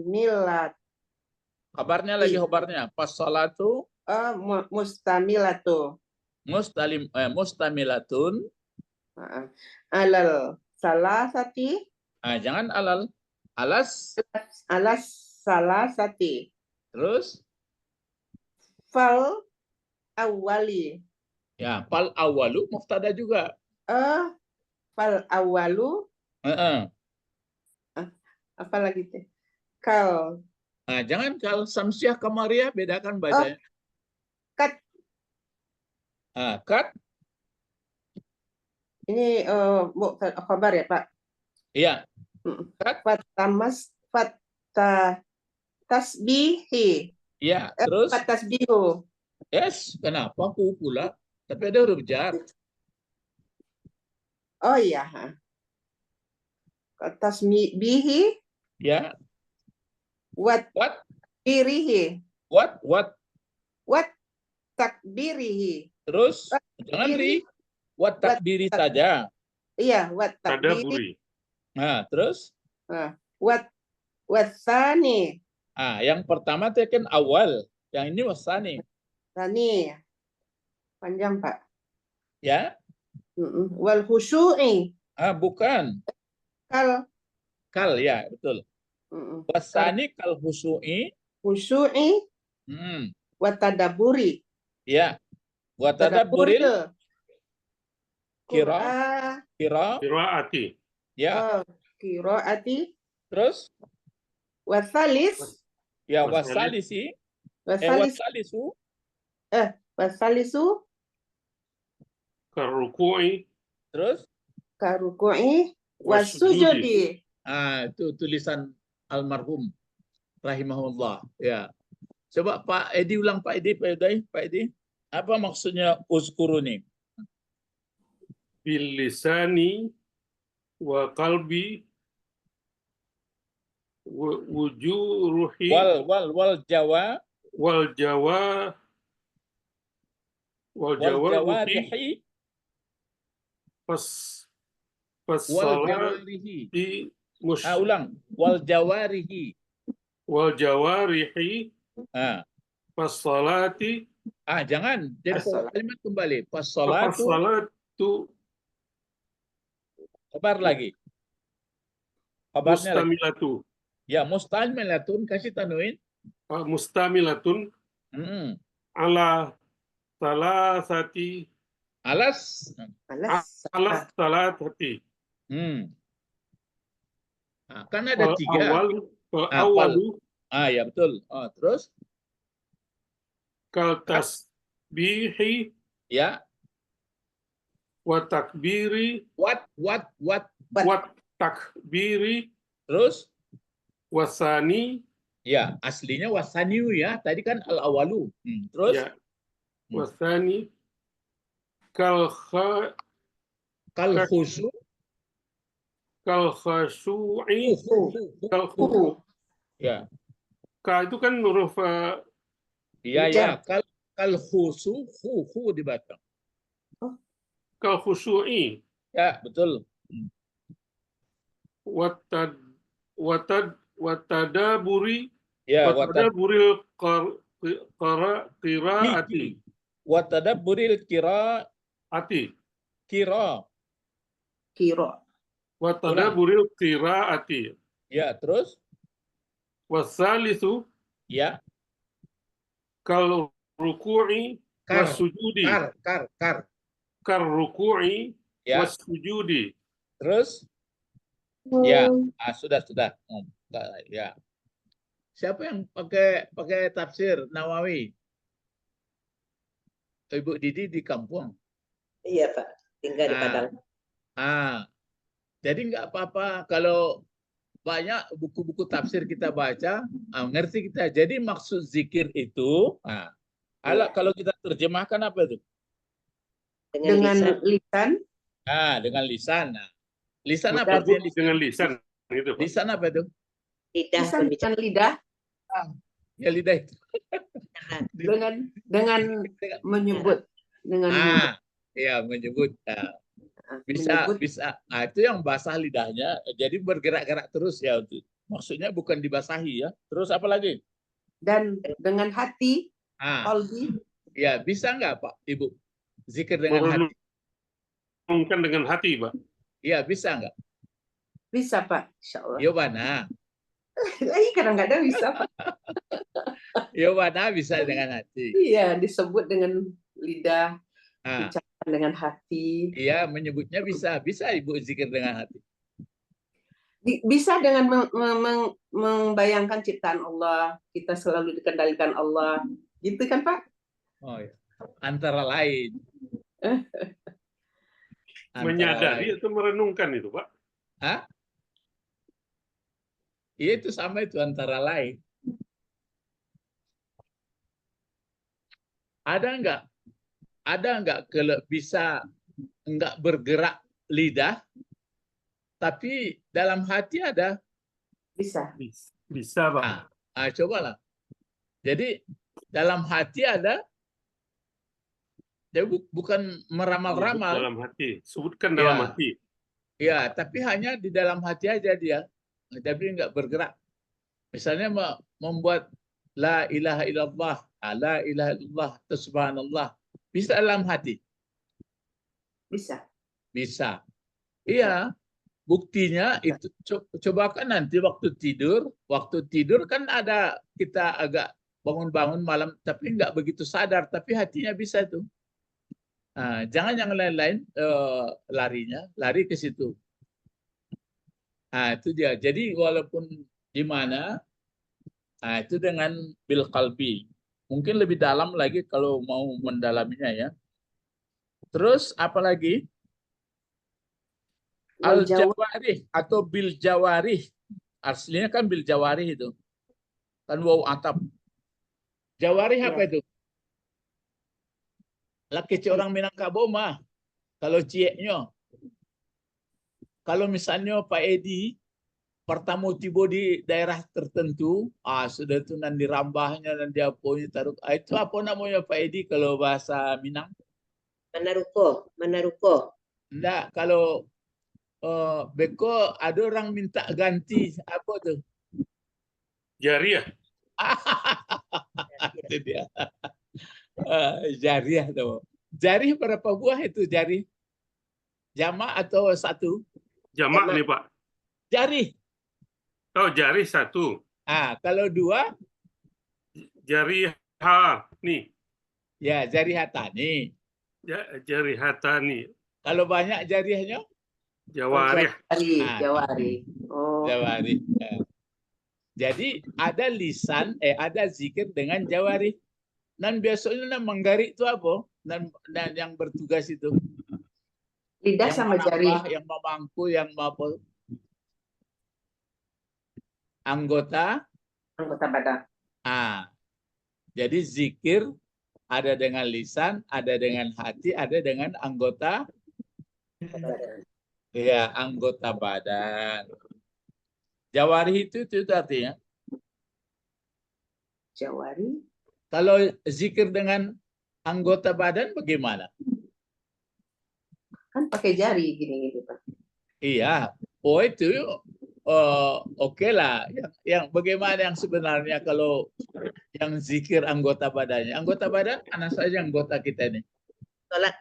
Kabarnya lagi kabarnya. Pas solatu. Mustamilatu. Mustamilatun. Alal salasati. Jangan alal. Alas salasati. Terus? Fal awwali. Ya, fal awalu muftada juga. Fal awwalu, Heeh. apa lagi teh? Kal, Nah, jangan kal samsiah kamariyah, bedakan bacanya. kat. Kat, Ini khabar ya, Pak? iya. Kat, tasbihi. iya. Terus, Tasbihu. yes, kenapa ku pula? Tapi ada huruf jar. Oh iya. Tasbihi Ya, wat what, birihi. what, Wat takbirihi. terus, jangan Takbiri. what takbiri saja. Iya, wat takbiri. Tadaburi. Nah, terus, Wat wasani. yang pertama itu kan awal, yang ini wasani, Tani. Panjang, Pak. ya. Wal khusyu'i. Bukan, Kal ya, betul. Wasani kal husu'i, khusyu'i wa tadabburi. ya. Wa tadabburil kira, Qiraati. ya. Qiraati. Terus, Wasalis. ya Wasalis. wasalisu, Wasalisu. Karuku'i. terus, Karuku'i. Wasujudi. Wasujudi. itu tulisan almarhum rahimahullah, ya. Coba Pak Edi ulang, Pak Edi. Apa maksudnya uzkuruni? Bil lisani wa qalbi wujuruhi Wal jawa wal wal jawarihi jawarihi pas wal salati jawarihi. mus Ulang, wal jawarihi. wal jawarihi Ah, pas salati jangan. Jadi As-salat. kalimat kembali. Pas pas salatu, salatu kabar lagi. Kabarnya lagi. mustamilatu Ya, mustamilatun, kasih tanwin. mustamilatun ala salasati Alas. Alas. salatati Kan ada tiga. awalu Ya betul. Terus, kal tasbihi ya, wa takbiri what, wa takbiri terus, wasani ya, aslinya wasaniu ya. Tadi kan al awalu. Terus, ya wasani kal kal khusu, khashu'i kal ya, ka itu kan huruf ya, kal khusu, hu dibaca. kal khushu'i Ya, betul. watadaburi Ya, watadaburil qiraati watadabburil kira watadaburil qiraati ya, terus, wasalisu ya, kal ruku'i wasujudi kar ruku'i ya, wasujudi terus, ya. Sudah. Ya. Siapa yang pakai tafsir Nawawi? Ibu Didi di kampung. Iya, Pak. Tinggal di Padang. Jadi nggak apa-apa kalau banyak buku-buku tafsir kita baca, ngerti kita. Jadi maksud zikir itu, kalau kita terjemahkan apa itu? Dengan lisan. Dengan lisan. Lisan Betul, apa artinya? dengan lisan itu, Pak. Lisan apa itu? Lidah Lisan berbicara. dengan lidah. Ya, lidah itu. Dengan menyebut. Ya, menyebut. Bisa. Itu yang basah lidahnya. Jadi bergerak-gerak terus ya. Maksudnya bukan dibasahi ya. Terus apa lagi? Dan dengan hati. Qalbi. Ya, bisa nggak Pak Ibu? Zikir dengan hati. Mungkin dengan hati, Pak. Iya, bisa nggak? Bisa, Pak. Insya Allah. Yobana. Kadang-kadang bisa, Pak. Ya mana bisa dengan hati. Iya, disebut dengan lidah, Ah, ucapan dengan hati. iya menyebutnya bisa Ibu zikir dengan hati. Bisa dengan membayangkan ciptaan Allah, kita selalu dikendalikan Allah. Gitu kan, Pak? Oh ya. Antara lain. Antara Menyadari lain. atau merenungkan itu, Pak? Hah? Iya itu sama itu antara lain. Ada nggak kalau bisa nggak bergerak lidah, tapi dalam hati ada. Bisa. Bisa, Pak. Cobalah. Jadi dalam hati ada. Dia bukan meramal-ramal. Dalam hati. Sebutkan Ya. dalam hati. Ya, tapi hanya di dalam hati aja dia. Tapi nggak bergerak. Misalnya membuat la ilaha illallah, la ilaha illallah, subhanallah. Bisa dalam hati? Bisa. Bisa. Iya. Buktinya itu coba kan nanti waktu tidur kan ada kita agak bangun-bangun malam tapi nggak begitu sadar tapi hatinya bisa tuh. Nah, jangan yang lain-lain lari ke situ. Nah, itu dia. Jadi walaupun di mana, nah itu dengan bil qalbi. Mungkin lebih dalam lagi kalau mau mendalaminya ya. Terus apa lagi? Al-jawarih atau bil jawarih. Aslinya kan bil jawarih itu. Kan waw atap. Jawarih apa itu? Laki orang Minangkabau mah. Kalau cieknya. Kalau misalnya Pak Edi pertama tiba di daerah tertentu, sudah itu nanti rambahnya dan dia punya taruh. Itu apa namanya Pak Edi kalau bahasa Minang? Manaruko. Enggak, kalau Beko ada orang minta ganti apa tuh? Jariah. Itu dia. Jariah tuh. Jari berapa buah itu jari? Jamak atau satu? Jamak nih, Pak. Jari. Oh, jari satu. Kalau dua? Jari H nih. Ya, jari hatani. Jari hatani. Kalau banyak jariahnya? Jawarih. Jawari. Oh. Jawari. Jadi ada lisan, ada zikir dengan jawari. Dan biasanya menggari itu apa? Dan yang bertugas itu. Lidah Yang sama menambah, jari. yang memangku, yang apa? Anggota badan. Jadi zikir ada dengan lisan, ada dengan hati, ada dengan anggota. Ya, anggota badan. Jawari itu artinya. Jawari. Kalau zikir dengan anggota badan bagaimana? Kan pakai jari gini Pak. Iya. Oh itu oke lah. Yang bagaimana yang sebenarnya kalau yang zikir anggota badannya? Anggota badan mana saja anggota kita ini? Sholat.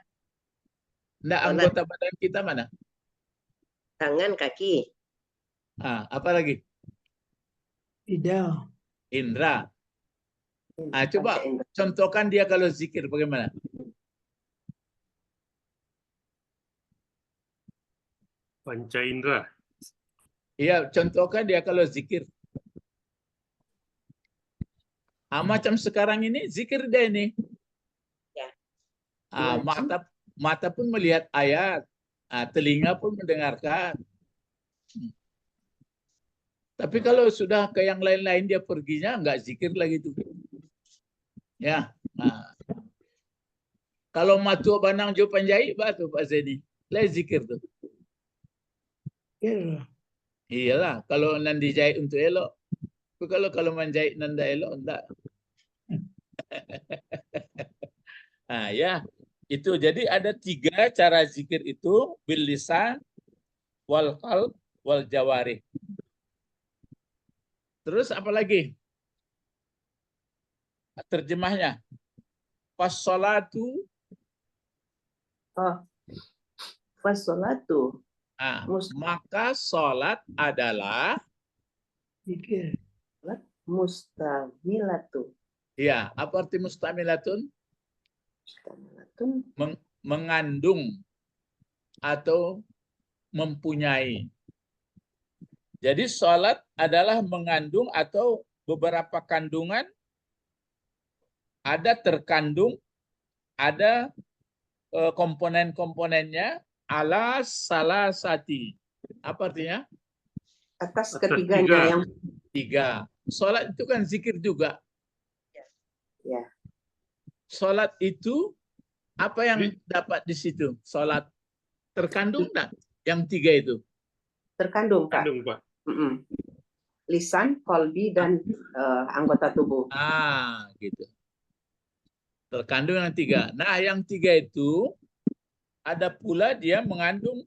Nah, anggota badan kita mana? Tangan, kaki. Apa lagi? Lidah. Indra. Coba contohkan dia kalau zikir bagaimana? Panca indera. Iya, contohkan dia kalau zikir. Macam sekarang ini zikir dia ini. Ya. Mata pun melihat ayat, telinga pun mendengarkan. Tapi kalau sudah ke yang lain-lain dia perginya nggak zikir lagi tuh. Ya. Kalau matu banang jo panjai batu Pak Zeni. Lai zikir tuh. Iyalah, kalau nandi jahit untuk elok. Tapi kalau menjahit nanda elok enggak. Ya, itu jadi ada 3 cara zikir itu bil lisan, wal qalb, wal jawarih. Terus apa lagi? Terjemahnya. Fassolatu. Fassolatu. Maka sholat adalah Zikir. Mustamilatu. Ya, apa arti mustamilatun? Mustamilatun. Mengandung atau mempunyai. Jadi sholat adalah mengandung atau beberapa kandungan, ada terkandung, ada komponen-komponennya, ala salasati. Apa artinya? Atas Atas ketiganya tiga. yang 3. Sholat itu kan zikir juga. ya. Sholat itu apa yang dapat di situ? Sholat terkandung enggak? Yang 3 itu. Terkandung, Pak. Kandung, Pak. Mm-mm. Lisan, kolbi, dan anggota tubuh. Gitu. Terkandung yang 3. Nah, yang 3 itu ada pula dia mengandung.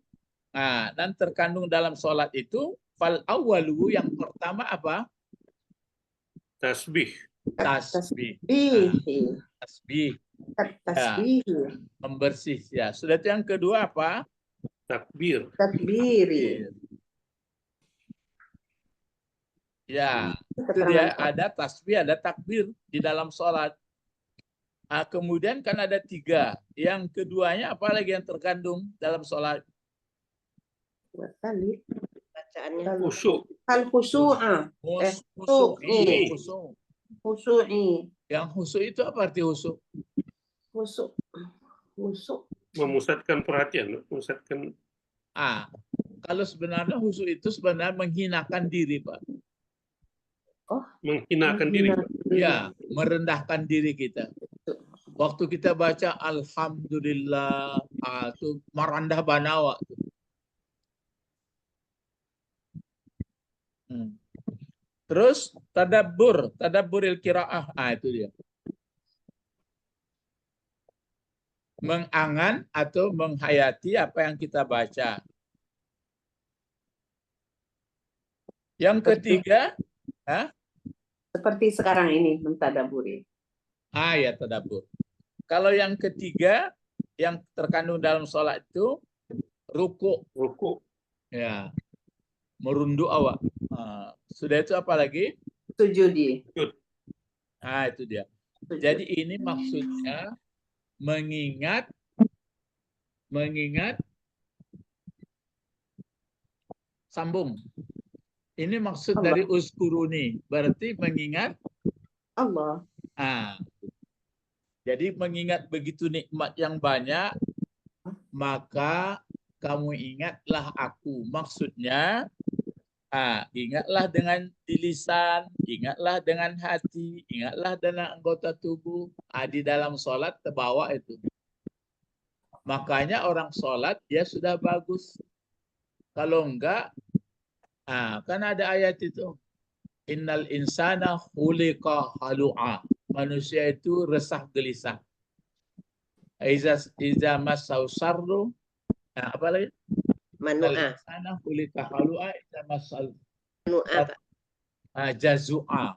Dan terkandung dalam sholat itu fal awwalu, yang pertama apa? Tasbih. Tasbih. Tasbih. Tasbih. Tasbih. Membersih. Ya. Sudah itu yang kedua apa? Takbir. Takbiri. Ya. Itu Keterangan dia Pak. ada tasbih, ada takbir di dalam sholat. Kemudian kan ada 3. Yang keduanya apalagi yang terkandung dalam sholat? Tadi. Bacaannya. Khusyuk. Al-khusu'a. Khusyuk. Khusu'i. Yang khusyuk itu apa arti khusyuk? Khusuk. Khusuk. Memusatkan perhatian. Memusatkan. Kalau sebenarnya khusyuk itu sebenarnya menghinakan diri, Pak. Menghinakan diri, Pak. Ya, merendahkan diri kita. Waktu kita baca Alhamdulillah, itu merendah banawa. Terus tadabburil qiraah. Itu dia. Mengangan atau menghayati apa yang kita baca. Yang ketiga, Seperti sekarang ini mentadaburi. ya tadabbur. Kalau yang ketiga yang terkandung dalam sholat itu ruku. Ruku. Ya. Merunduk awak. Sudah itu apa lagi? Sujudi. Itu dia. Jadi ini maksudnya mengingat sambung. Ini maksud Allah. dari uskuruni, berarti mengingat Allah. Jadi mengingat begitu nikmat yang banyak, maka kamu ingatlah aku. Maksudnya, ingatlah dengan lisan, ingatlah dengan hati, ingatlah dengan anggota tubuh. Di dalam sholat terbawa itu. Makanya orang sholat dia sudah bagus. Kalau enggak, kan ada ayat itu. Innal insana khuliqa halu'a. Manusia itu resah gelisah. Iza masau sarru. Apa lagi? Manu'a. Insana khuliqa halu'a. Iza masau Manu'a, Pak. jazu'a.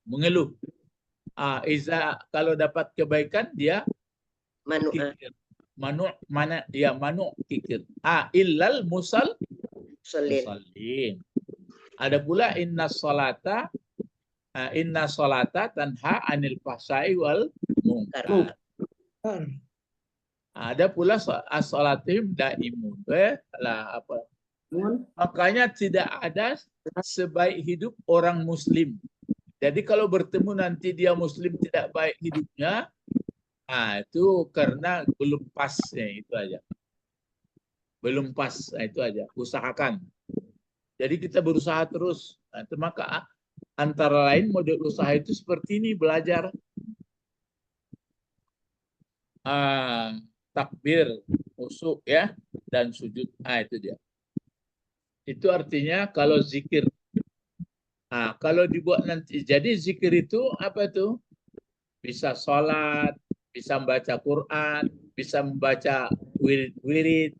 Mengeluh. Kalau dapat kebaikan dia Manu'a. kikir. Manu kikir. Illal musallin. Ada pula inna solata tanha anil fahsai wal munkar. Ada pula as-salatihim daimun. Makanya tidak ada sebaik hidup orang muslim. Jadi kalau bertemu nanti dia muslim tidak baik hidupnya, itu karena belum pasnya, itu aja. Belum pas, itu aja. Usahakan. Jadi kita berusaha terus. Maka antara lain model usaha itu seperti ini, belajar takbir, khusyuk ya, dan sujud. Itu dia. Itu artinya kalau zikir. Kalau dibuat nanti, jadi zikir itu apa itu? Bisa sholat, bisa membaca Quran, bisa membaca wirid,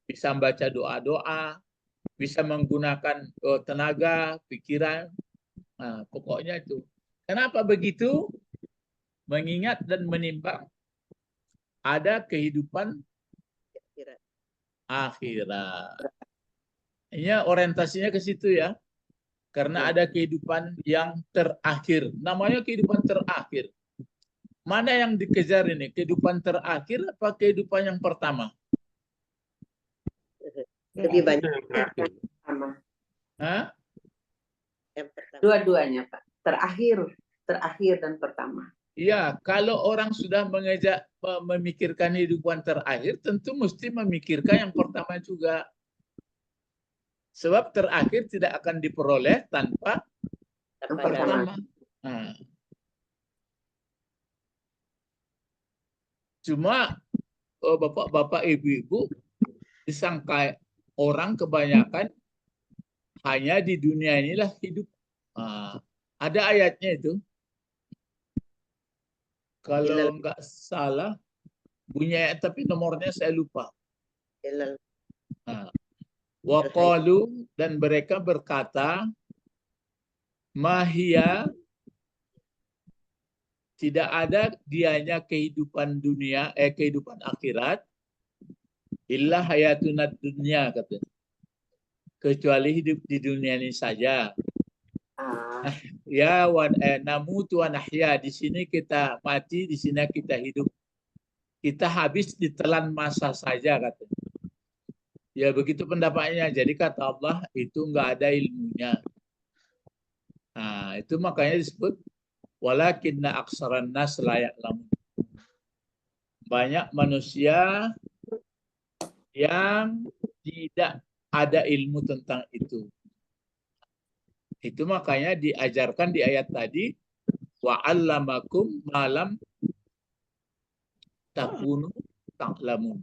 bisa membaca doa-doa, bisa menggunakan tenaga, pikiran. Pokoknya itu. Kenapa begitu? Mengingat dan menimbang ada kehidupan akhirat. Ini orientasinya ke situ ya. Karena ada kehidupan yang terakhir. Namanya kehidupan terakhir. Mana yang dikejar ini? Kehidupan terakhir apa kehidupan yang pertama? Lebih banyak Yang terakhir. Sama. Hah? yang pertama. Dua-duanya, Pak. Terakhir dan pertama. Ya, kalau orang sudah memikirkan kehidupan terakhir, tentu mesti memikirkan yang pertama juga. Sebab terakhir tidak akan diperoleh tanpa Yang Apa pertama. pertama. Nah. Cuma bapak-bapak, ibu-ibu disangka orang kebanyakan hanya di dunia inilah hidup. Ada ayatnya itu. Kalau nggak salah, bunyi ayat tapi nomornya saya lupa. Ilal Waqalu, dan mereka berkata, mahia, tidak ada dianya kehidupan dunia, kehidupan akhirat, illa hayatunad dunia, katanya. Kecuali hidup di dunia ini saja. Ya, namutu wa nahya, di sini kita mati, di sini kita hidup. Kita habis ditelan masa saja, katanya. Ya begitu pendapatnya. Jadi kata Allah itu enggak ada ilmunya. Nah, itu makanya disebut walakinna aksaran nas la ya'lamun. Banyak manusia yang tidak ada ilmu tentang itu. Itu makanya diajarkan di ayat tadi wa 'allamakum ma lam takunu ta'lamun.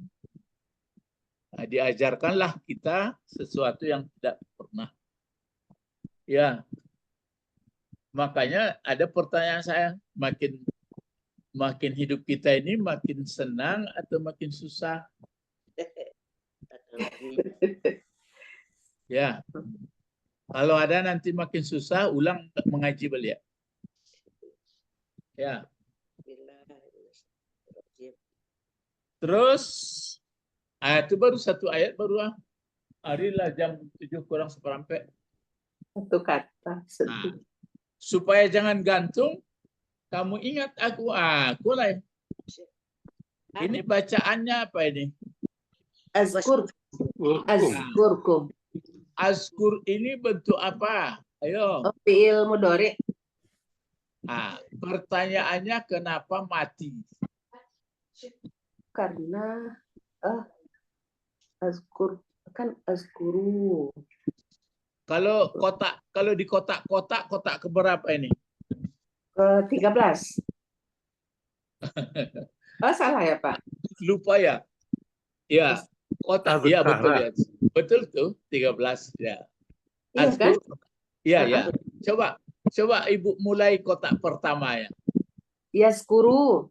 Nah, diajarkanlah kita sesuatu yang tidak pernah. Ya. Makanya ada pertanyaan saya, makin hidup kita ini makin senang atau makin susah? Ya. Kalau ada nanti makin susah, ulang mengaji beliau. Ya. Terus itu baru satu ayat baru harilah jam 7 kurang seperempat. Satu kata. Nah, supaya jangan gantung, kamu ingat aku lah. Ini bacaannya apa ini? Azkurkum. Azkur ini bentuk apa? Ayo. Fi'il mudhari. Pertanyaannya kenapa mati? Karena azkuru. Kalau di kotak keberapa ini? Ke-13. Oh, salah ya, Pak? Lupa ya? Ya, kotak. Iya, betul ya. Betul tuh, 13 ya. Iya kan? Iya, ya. Coba Ibu mulai kotak pertama ya. Yaskuru.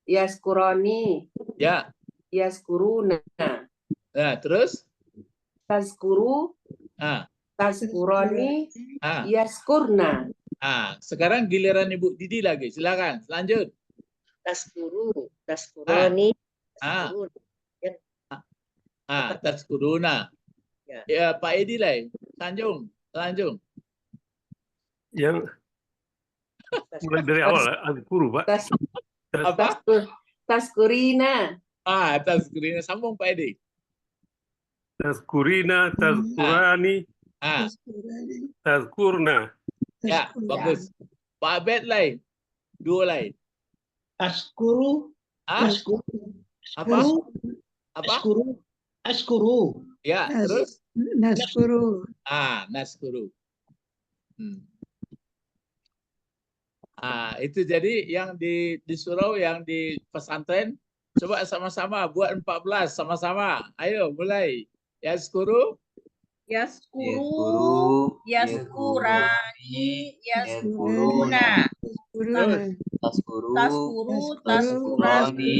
Yaskuroni. Ya. Yaskuruna. Nah, terus? Taskuru. Taskuroni. Yaskurna. Sekarang giliran Ibu Didi lagi. Silakan, lanjut. Taskuroni. Taskuruna. Ya, Pak Edi lah. Lanjut. Yang mulai dari awal, azkuru, Pak. Apa? Taskurina. Taskurina. Sambung Pak Edi. Tazkurina, tazkurani, tazkurna. Ya, bagus. Pak Abed lain. 2 lain. Askuru. Apa? Askuru. Ya, terus? Naskuru. Naskuru. Itu jadi yang di surau, yang di pesantren, coba sama-sama buat 14 sama-sama. Ayo mulai. Yaskuru. Yaskuru, yaskurani, yaskuruna. Taskuru. Taskurani,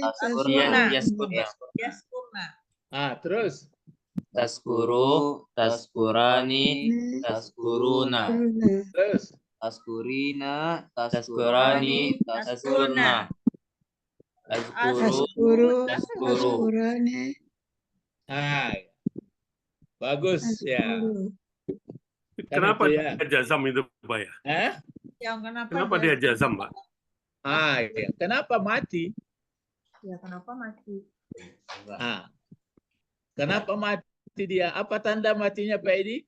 taskuruna. Yaskurna. Terus. Taskuru, taskurani, taskuruna. Terus. Taskurina, taskurani, taskurna. Taskuru. Taskurani. Bagus ya. Kenapa itu ya. dia jazam itu, Pak ya? Yang Kenapa dia jazam, Pak? Ya. Kenapa mati? Ya, kenapa mati? Kenapa mati dia? Apa tanda matinya, Pak Edi?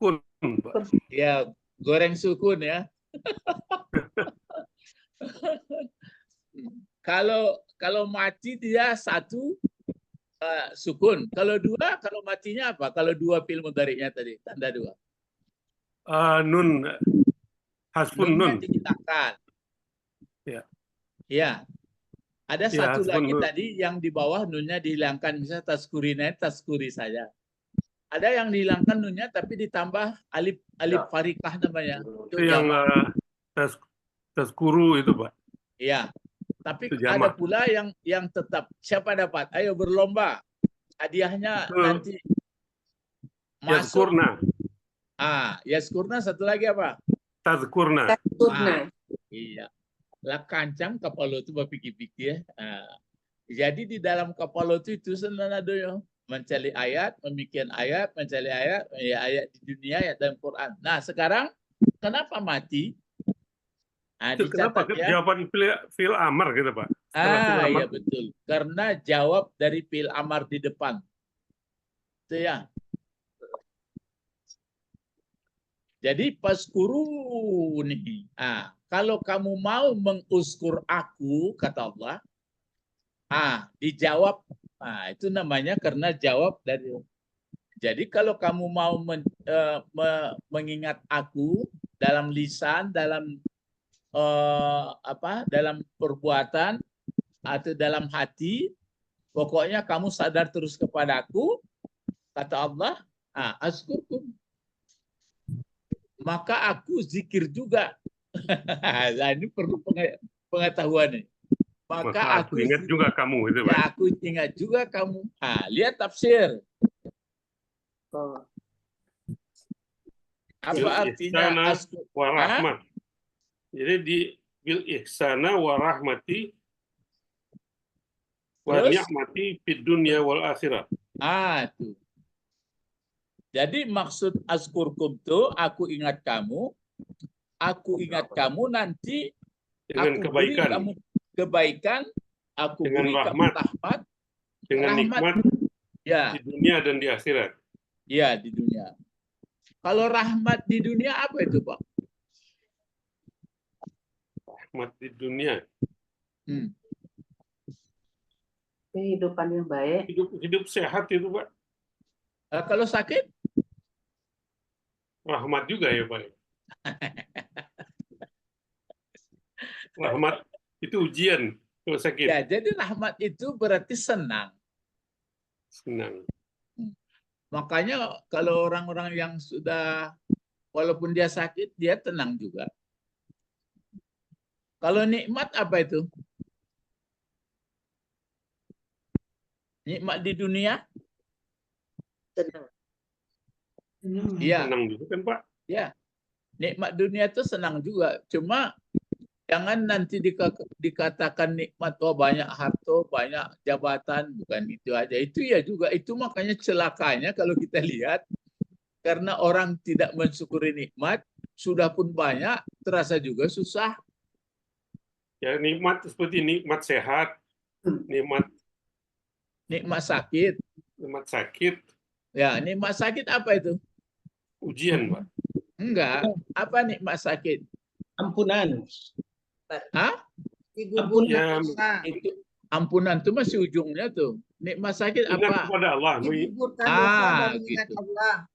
Kun, Pak. Ya, goreng sukun ya. Kalau mati dia satu sukun. Kalau dua, kalau matinya apa? Kalau dua fi'il mudhari'nya tadi, tanda dua. Nun, hasfun Nunnya nun. dihilangkan. Ya. Ya. Ada Ya, satu hasbun lagi nun. tadi yang di bawah nunnya dihilangkan. Misalnya taskurina, taskuri saja. Ada yang dihilangkan nunnya tapi ditambah alif farikah namanya. Itu yang taskuru itu, Pak. Iya. Tapi Itu ada jamak. pula yang tetap. Siapa dapat? Ayo berlomba. Hadiahnya Itu nanti masuk. Yaskurna. Yaskurna satu lagi apa? Tazkurna. Iya. Lah kancam kapal itu berpikir-pikir. Jadi di dalam kapal itu sebenarnya mencari ayat, memikirkan ayat, mencari ayat, ya ayat di dunia, ayat dalam Quran. Nah sekarang kenapa mati? Itu kenapa jawaban fil amar gitu, Pak? Iya betul. Karena jawab dari fil amar di depan. Itu ya. Jadi paskuru nih. Kalau kamu mau menguskur aku, kata Allah, dijawab. Itu namanya karena jawab dari. Jadi kalau kamu mau mengingat aku dalam lisan, dalam dalam perbuatan atau dalam hati, pokoknya kamu sadar terus kepadaku, kata Allah, azkurkum. Maka aku zikir juga. Nah, ini perlu pengetahuan nih. Maka aku ingat juga kamu itu, Pak. Ya, aku ingat juga kamu. Lihat tafsir. Apa artinya warahmat? Jadi di bil ihsana warahmati wa ni'mati fid dunya wal akhirah. Tuh. Jadi maksud azkurkum itu aku ingat kamu nanti dengan aku kebaikan. beri kamu kebaikan, aku dengan beri rahmat, kamu rahmat, dengan nikmat ya. Di dunia dan di akhirat. Ya, di dunia. Kalau rahmat di dunia apa itu, Pak? Rahmat di dunia. Kehidupan yang baik. Hidup sehat itu, Pak. Kalau sakit? Rahmat juga ya, Pak. Rahmat itu ujian kalau sakit. Ya, jadi rahmat itu berarti senang. Senang. Makanya kalau orang-orang yang sudah, walaupun dia sakit, dia tenang juga. Kalau nikmat apa itu? Nikmat di dunia? Tenang. Iya. Senang juga kan, Pak? Ya. Nikmat dunia itu senang juga. Cuma jangan nanti dikatakan nikmat, banyak harta, banyak jabatan, bukan itu aja. Itu ya juga, itu makanya celakanya kalau kita lihat, karena orang tidak mensyukuri nikmat, sudah pun banyak, terasa juga susah. Ya, nikmat seperti nikmat sehat, nikmat sakit. Nikmat sakit. Ya, nikmat sakit apa itu? Ujian, Pak. Enggak. Apa nikmat sakit? Ampunan. Ampunan. Itu ampunan itu masih ujungnya tuh. Nikmat sakit Ingat apa? kepada Allah. Gitu. Allah.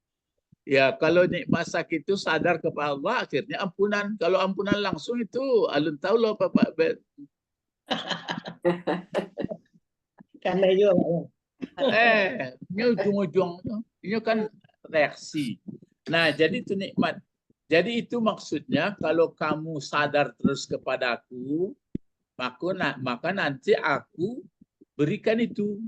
Ya, kalau nikmat sakit itu sadar kepada Allah, akhirnya ampunan. Kalau ampunan langsung itu alun tahu loh Pak. Karena juga. Ini ujung-ujung. Ini kan reaksi. Nah, jadi itu nikmat. Jadi itu maksudnya kalau kamu sadar terus kepadaku, maka nanti aku berikan itu.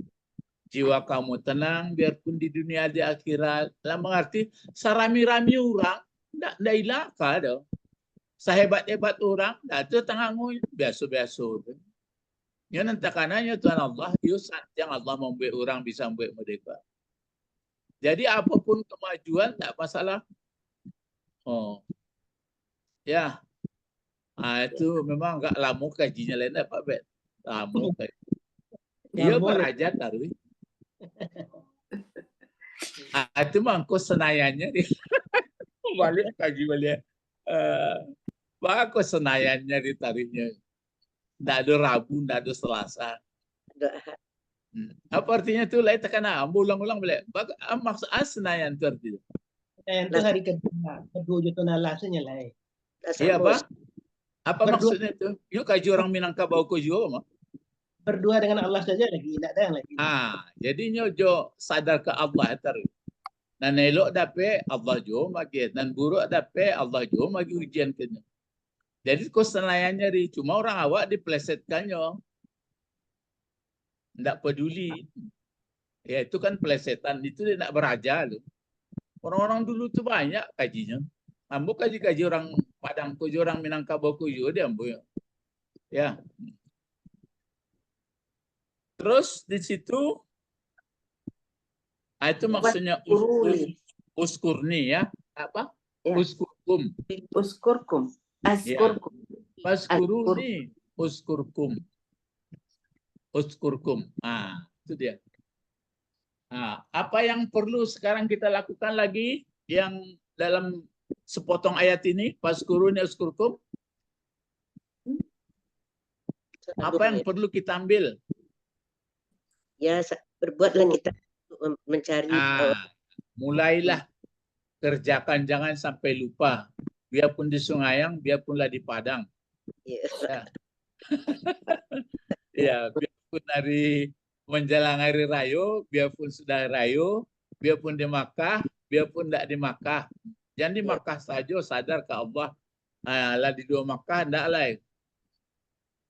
Jiwa kamu tenang, biarpun di dunia di akhirat. Dalam mengerti, sarami-rami orang, tidak ilaka dong. Sehebat-hebat orang, itu tanggung biasa-biasa. Ya nanti kanannya Tuhan Allah, yang Allah membuat orang bisa membuat mereka. Jadi apapun kemajuan, tidak masalah. Oh, ya. Itu memang agak lama kajinya lain Pak Bet. Lama kaji. Dia Lama, beraja taruh. Itu mah engkau senayannya dia. Balik kaji balik. Aku senayannya ditariknya. Tidak ada Rabu, tidak ada Selasa. Apa artinya itu? Lain tekan ulang-ulang balik. Maksud senayan itu artinya. yang itu hari kedua juta nalasnya lah. Iya Pak. Apa maksudnya itu? Yuk kaji orang Minangkabau kau juga mah. Berdua dengan Allah saja lagi, tidak ada yang lagi. Jadi nyojo sadar ke Allah taruh. Nan elok dapat Allah jo magi, nan buruk dapat Allah jo magi ujian kena. Jadi kau senayannya di cuma orang awak diplesetkannya. Tidak peduli. Ya itu kan pelesetan, itu dia nak beraja loh. Orang-orang dulu tuh banyak kajinya. Ambo kaji-kaji orang Padang Kojo, orang Minangkabau Kojo dia ambo ya. Terus di situ itu maksudnya uskurni ya. Apa? Ya. Uskurkum. Uskurkum. Askurkum. Paskuruni uskurkum. Uskurkum. Itu dia. Apa yang perlu sekarang kita lakukan lagi yang dalam sepotong ayat ini, paskuruni uskurkum? Apa yang perlu kita ambil? Ya, berbuatlah kita mencari. Mulailah kerjakan, jangan sampai lupa. Biarpun di Sungayang, biarpunlah di Padang. Ya. Ya, biarpun hari menjelang hari Rayo, biarpun sudah Rayo, biarpun di Makkah, biarpun tidak di Makkah. Jangan di Makkah saja sadar ke Allah. Lah di dua Makkah tidak lah.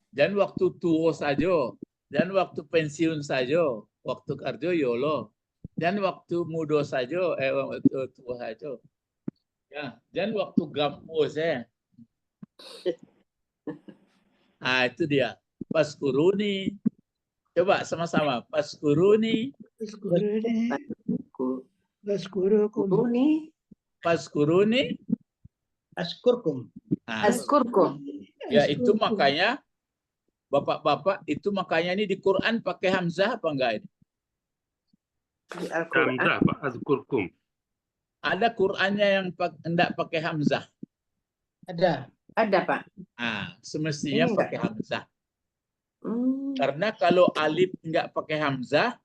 Dan waktu tua saja, dan waktu pensiun saja, waktu kerja yolo, dan waktu muda saja, waktu tua saja. Ya, dan waktu gampus itu dia. Paskuruni. Coba sama-sama. Paskuruni. Paskuruni. Paskuruni. Askurkum. Askurkum. Ya itu makanya Bapak-bapak itu makanya ini di Quran pakai hamzah apa enggak ini? Di Al-Quran. Hamzah, Pak, azkurkum. Ada Qurannya yang enggak pakai hamzah. Ada. Ada, Pak. Semestinya Ini pakai hamzah. Hmm. Karena kalau alif enggak pakai hamzah,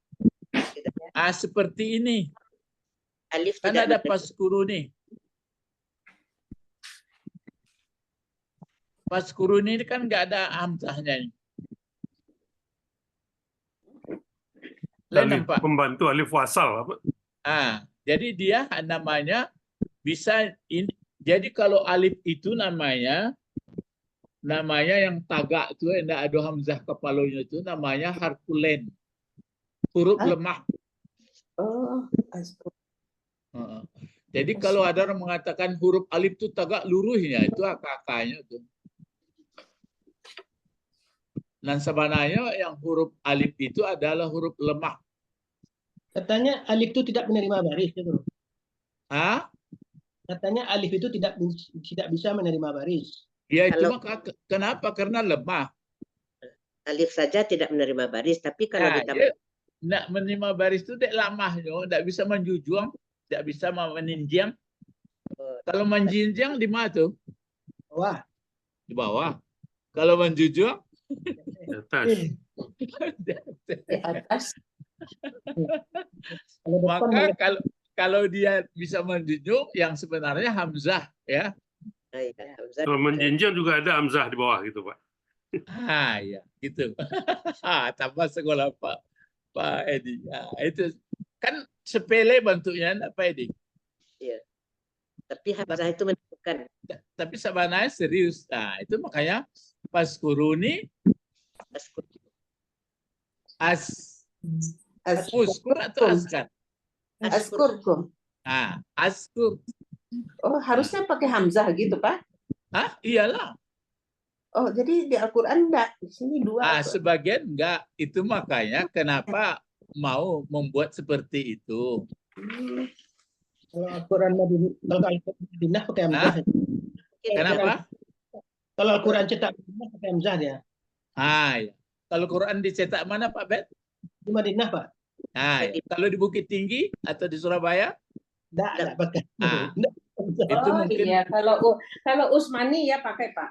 seperti ini. Alif Kan tidak ada paskuruni. Paskuruni ini kan enggak ada hamzahnya ini. Alif, Nampak? pembantu alif wasal apa? Jadi dia namanya bisa ini. Jadi kalau alif itu namanya yang tagak itu enggak ada hamzah kepalanya itu namanya harfulen. Huruf lemah. Oh, askur. Jadi kalau ada orang mengatakan huruf alif itu tagak luruhnya itu kakaknya itu. Dan sebenarnya yang huruf alif itu adalah huruf lemah. Katanya alif itu tidak menerima baris, gitu. Katanya alif itu tidak bisa menerima baris. Ya itu kenapa? Karena lemah. Alif saja tidak menerima baris, tapi kalau ditambah tidak menerima baris itu tidak lemahnya, tidak bisa menjunjung, tidak bisa meninjang. Kalau menjinjang di mana tuh? Wah. Di bawah. Kalau menjunjung Di atas. Di atas. Maka kalau dia bisa menjunjung yang sebenarnya hamzah ya. Kalau menjinjang juga ada hamzah di bawah gitu, Pak. Ya, gitu. Tambah sekolah Pak Edi. Itu kan sepele bentuknya Pak Edi. Iya. Tapi hamzah itu menentukan. Tapi sebenarnya serius. Itu makanya paskuruni uskur atau askar? Askurkum. Askur. Oh, harusnya pakai hamzah gitu, Pak? Iyalah. Oh, jadi di Al-Quran enggak. Di sini dua. Sebagian enggak. Itu makanya kenapa mau membuat seperti itu. Kalau Al-Quran Madinah pakai hamzah. Kenapa? Kalau Al-Quran cetak Madinah pakai hamzah dia. Ya. Kalau Quran dicetak mana Pak Bet? Di Madinah, Pak. Ya. Kalau di Bukit Tinggi atau di Surabaya? Enggak pakai. Ah. Nggak. Itu Oh mungkin. iya, kalau Usmani ya pakai Pak.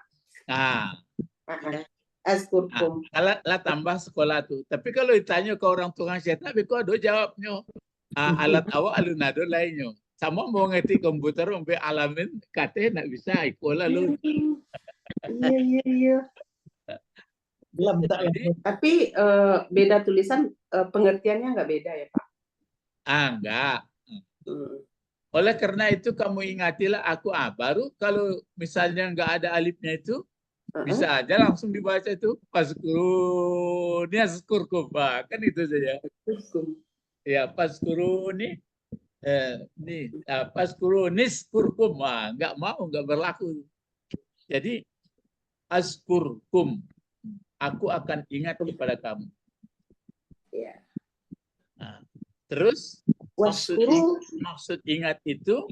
Askurkum. Kalau lah tambah sekolah tuh. Tapi kalau ditanya ke orang tukang cetak, beko ada jawabnya. Alat awak alunado lainnya. Sama mau ngerti komputer, mau alamin, katanya nggak bisa. Ikut lalu. Iya. Belum tak Jadi, Tapi beda tulisan, pengertiannya nggak beda ya Pak? enggak. Oleh karena itu kamu ingatilah aku baru kalau misalnya nggak ada alifnya itu bisa aja langsung dibaca itu paskuruni askurkum kan itu saja. Ya paskuruni nih paskurunis kurkum nggak mau nggak berlaku. Jadi askurkum aku akan ingat kepada kamu. Ya. Nah, terus maksud ingat itu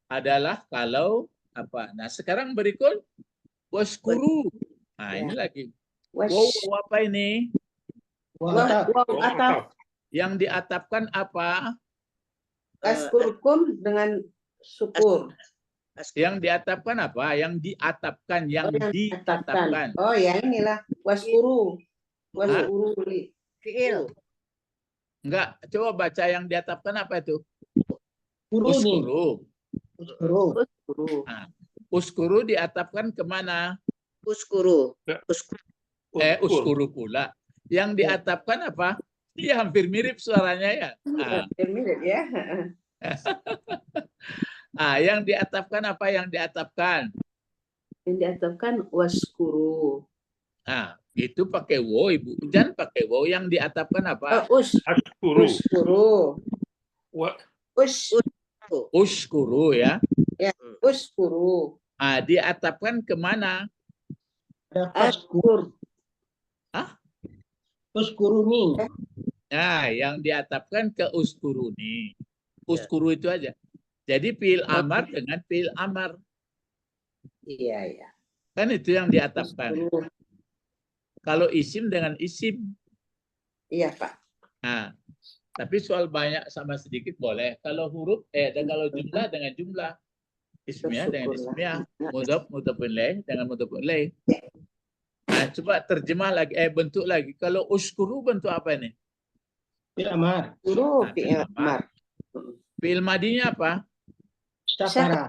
adalah kalau apa? Nah, sekarang berikut waskuru. Nah, ini lagi. Wow, apa ini? Atap. Yang diatapkan apa? Askurkum dengan syukur. Yang diatapkan apa? Yang diatapkan, yang diatapkan. Oh ya inilah waskuru. Waskuru li. Fiil. Enggak, coba baca yang diatapkan apa itu? Uskuru. Nah, uskuru diatapkan kemana? Uskuru. Uskuru pula. Yang diatapkan apa? Iya hampir mirip suaranya ya. Hampir mirip ya. Yang diatapkan apa yang diatapkan? Yang diatapkan waskuru. Itu pakai wo Ibu. Jangan pakai wo. Yang diatapkan apa? Uskuru. Uskuru ya. Uskuru. Diatapkan kemana? Askur. Uskuruni. Nah, yang diatapkan ke uskuruni. Uskuru itu aja. Jadi fiil amar dengan fiil amar. Iya. Kan itu yang diatapkan. Uskuru. Kalau isim dengan isim. Iya, Pak. Tapi soal banyak sama sedikit boleh. Kalau huruf, dan kalau jumlah dengan jumlah. Ismiyah dengan ismiyah. Mudhaf ilaih dengan mudhaf ilaih. Nah, coba terjemah lagi, bentuk lagi. Kalau uskuru bentuk apa ini? Fiil amar. Fiil amar. Fiil madinya apa? Syakara.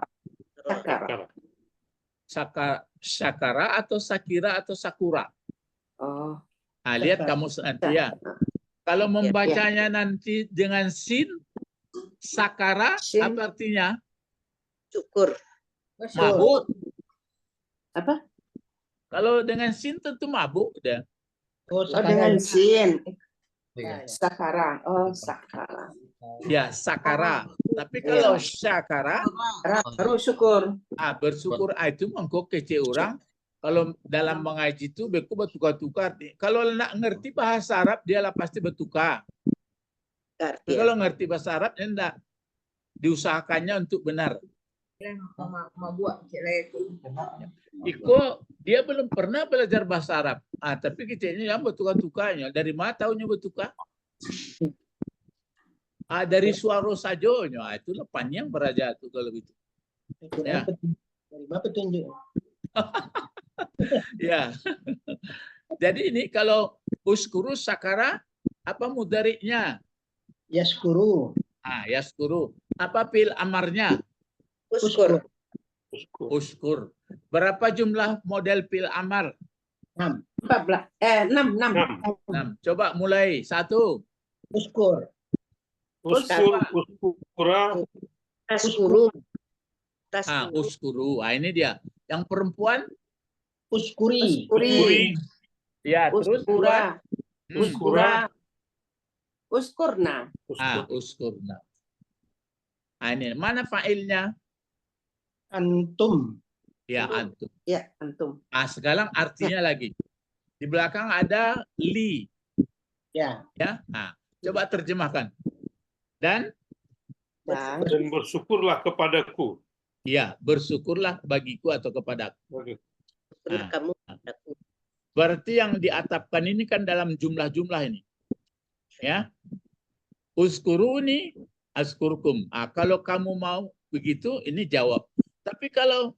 Syakara atau sakira atau sakura? Oh. Lihat kamus nanti ya. Kalau membacanya nanti dengan sin, sakara, apa artinya? Syukur. Mabuk. Apa? Kalau dengan sin tentu mabuk udah. Dengan sin. Sakara. Sakara. Ya, sakara. Tapi kalau syakara, baru syukur. Bersyukur itu mengko kece orang. Kalau dalam mengaji itu beku bertukar-tukar. Kalau nak ngerti bahasa Arab dia lah pasti bertukar. Kalau ngerti bahasa Arab enggak diusahakannya untuk benar. Iko dia belum pernah belajar bahasa Arab. Tapi kita ini yang bertukar-tukarnya. Dari mana tahunya bertukar? Dari suara sajonya. Itulah panjang beraja itu kalau gitu. Ya. Dari mana petunjuk? Ya. Jadi ini kalau uskuru sakara apa mudari'nya? Yaskuru. Yaskuru. Apa fi'il amarnya? Uskur. Uskur. Berapa jumlah model fi'il amar? 6. 6. Coba mulai. 1. Uskur. Uskura. Taskuru. Uskuru. Ini dia. Yang perempuan? Uskuri. Ya, terus Uskura. Uskura. Uskurna. Uskurna. Ini mana fa'ilnya? Antum. Ya, antum. Ya, antum. Sekarang artinya lagi. Di belakang ada li. Ya. Coba terjemahkan. Dan Dan bersyukurlah kepadaku. Ya, bersyukurlah bagiku atau kepadaku. Syukurlah Nah. kamu padaku. Berarti yang diatapkan ini kan dalam jumlah-jumlah ini. Ya. Uzkuruni azkurkum. Kalau kamu mau begitu, ini jawab. Tapi kalau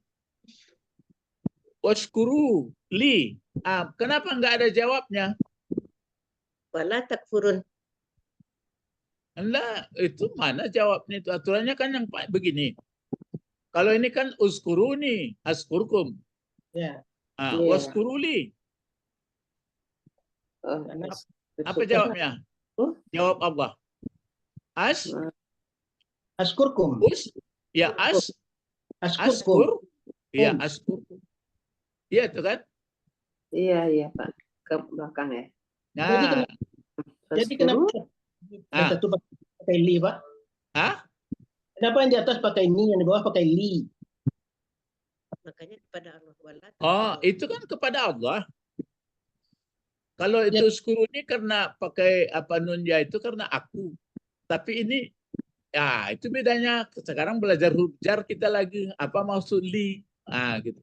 washkuru li, kenapa nggak ada jawabnya? Wala takfurun. Enggak, itu mana jawabnya itu? Aturannya kan yang begini. Kalau ini kan uzkuruni azkurkum. Ya. Iya. Waskuruli. Apa jawabnya? Jawab Allah. Askurkum. Ya Askurkum. askur. Ya askurkum. Iya itu kan? Iya Pak, ke belakang ya. Nah, Jadi kenapa yang satu pakai li, Pak? Kenapa yang di atas pakai ni, yang di bawah pakai li? Makanya kepada Allah. Wala oh itu kan kepada Allah. Kalau itu skuru ini karena pakai apa nunja itu karena aku. Tapi ini ya itu bedanya. Sekarang belajar huruf jar kita lagi apa maksud li. Gitu.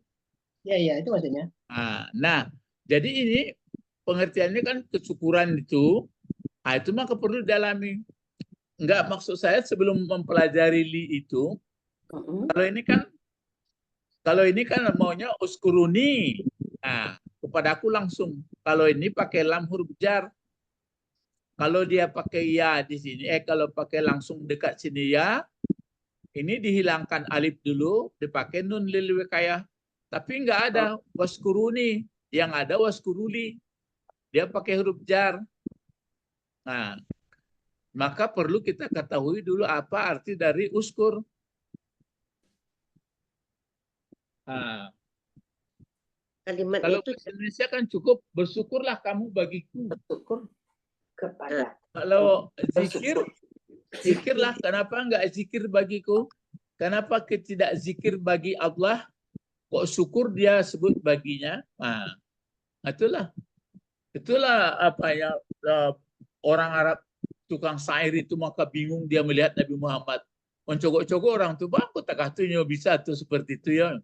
Ya itu maksudnya. Nah, jadi ini pengertiannya kan kesyukuran itu. Itu maka perlu dalami. Enggak, maksud saya sebelum mempelajari li itu, kalau ini kan maunya uskuruni. Kepada aku langsung. Kalau ini pakai lam huruf jar. Kalau dia pakai ya di sini, kalau pakai langsung dekat sini ya, ini dihilangkan alif dulu, dipakai nun lil wikayah. Tapi enggak ada waskuruni, yang ada waskuruli. Dia pakai huruf jar. Nah, maka perlu kita ketahui dulu apa arti dari uskur. Kalimat Kalau itu bahasa Indonesia kan cukup bersyukurlah kamu bagiku. Bersyukur kepada. Kalau zikirlah. Kenapa enggak zikir bagiku? Kenapa tidak zikir bagi Allah? Kok syukur dia sebut baginya? Itulah apa ya, orang Arab tukang syair itu maka bingung dia melihat Nabi Muhammad. Mencogok-cogok orang tuh, bang, tak katunya bisa tuh seperti itu ya.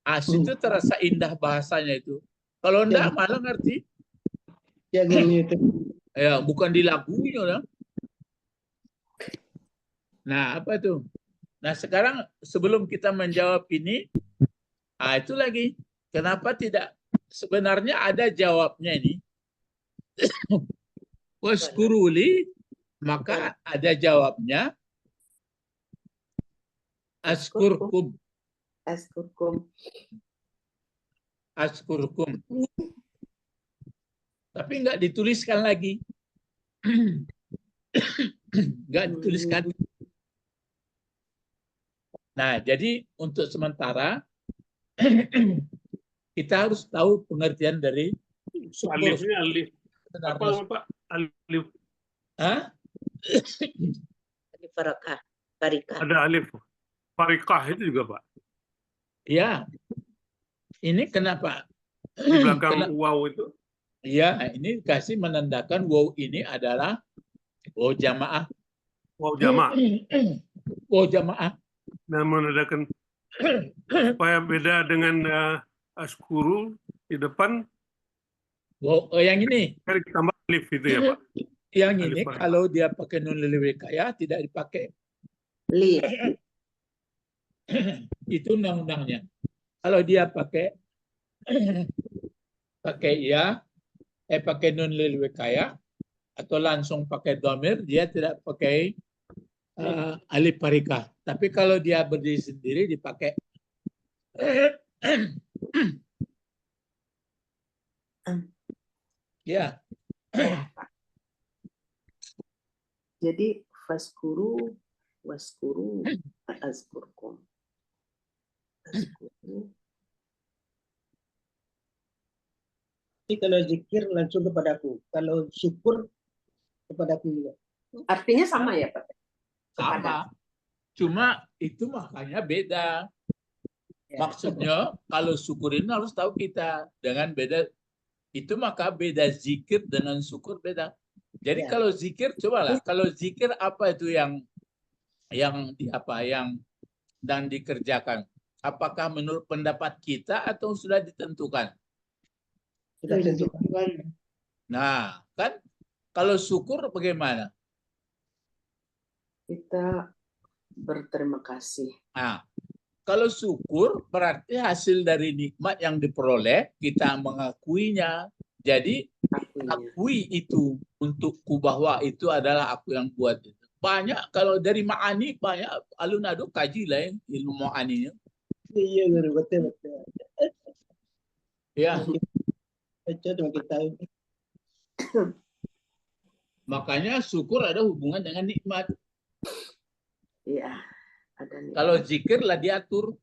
Itu terasa indah bahasanya itu. Kalau enggak malah ngerti. Ya gitu. Ya, bukan di lagunya lah. Nah, apa itu? Nah, sekarang sebelum kita menjawab ini, itu lagi. Kenapa tidak? Sebenarnya ada jawabnya ini. Waskuruli, maka ada jawabnya. Askurkum. Tapi enggak dituliskan lagi. Enggak dituliskan. Nah, jadi untuk sementara kita harus tahu pengertian dari syukur. Alifnya alif. Apa Pak? Alif. alif farikah. Ada alif farikah itu juga Pak. Ya. Ini kenapa? Di belakang waw itu. Ya, ini kasih menandakan waw ini adalah waw jamaah. Waw jamaah. Waw jamaah. Nah, menandakan supaya beda dengan askuru di depan. Yang ini. Tambah alif itu ya Pak. Yang alif ini farikah. kalau dia pakai nun lil wikayah tidak dipakai. Li. Itu undang-undangnya. Kalau dia pakai ya, pakai nun lil wikayah atau langsung pakai dhamir, dia tidak pakai alif farikah. Tapi kalau dia berdiri sendiri dipakai. Ya. Jadi faskuru waskuru azkurkum. Jadi kalau zikir langsung kepadaku, kalau syukur kepadaku juga. Artinya sama ya Pak? Sama. Cuma itu makanya beda. Maksudnya kalau syukur ini harus tahu kita dengan beda. Itu maka beda zikir dengan syukur beda. Jadi kalau zikir, cobalah. Kalau zikir apa itu yang yang dan dikerjakan. Apakah menurut pendapat kita atau sudah ditentukan? Sudah tentukan. Nah, kan kalau syukur bagaimana? Kita berterima kasih. Nah, kalau syukur berarti hasil dari nikmat yang diperoleh, kita mengakuinya. Jadi akui itu untukku bahwa itu adalah aku yang buat itu. Banyak kalau dari ma'ani banyak alun-alun kaji lah ilmu ma'aninya. Iya, Guru, betul. Ya. Betul, makin tahu. Makanya syukur ada hubungan dengan nikmat. Iya, ada nikmat. Kalau zikir lah diatur.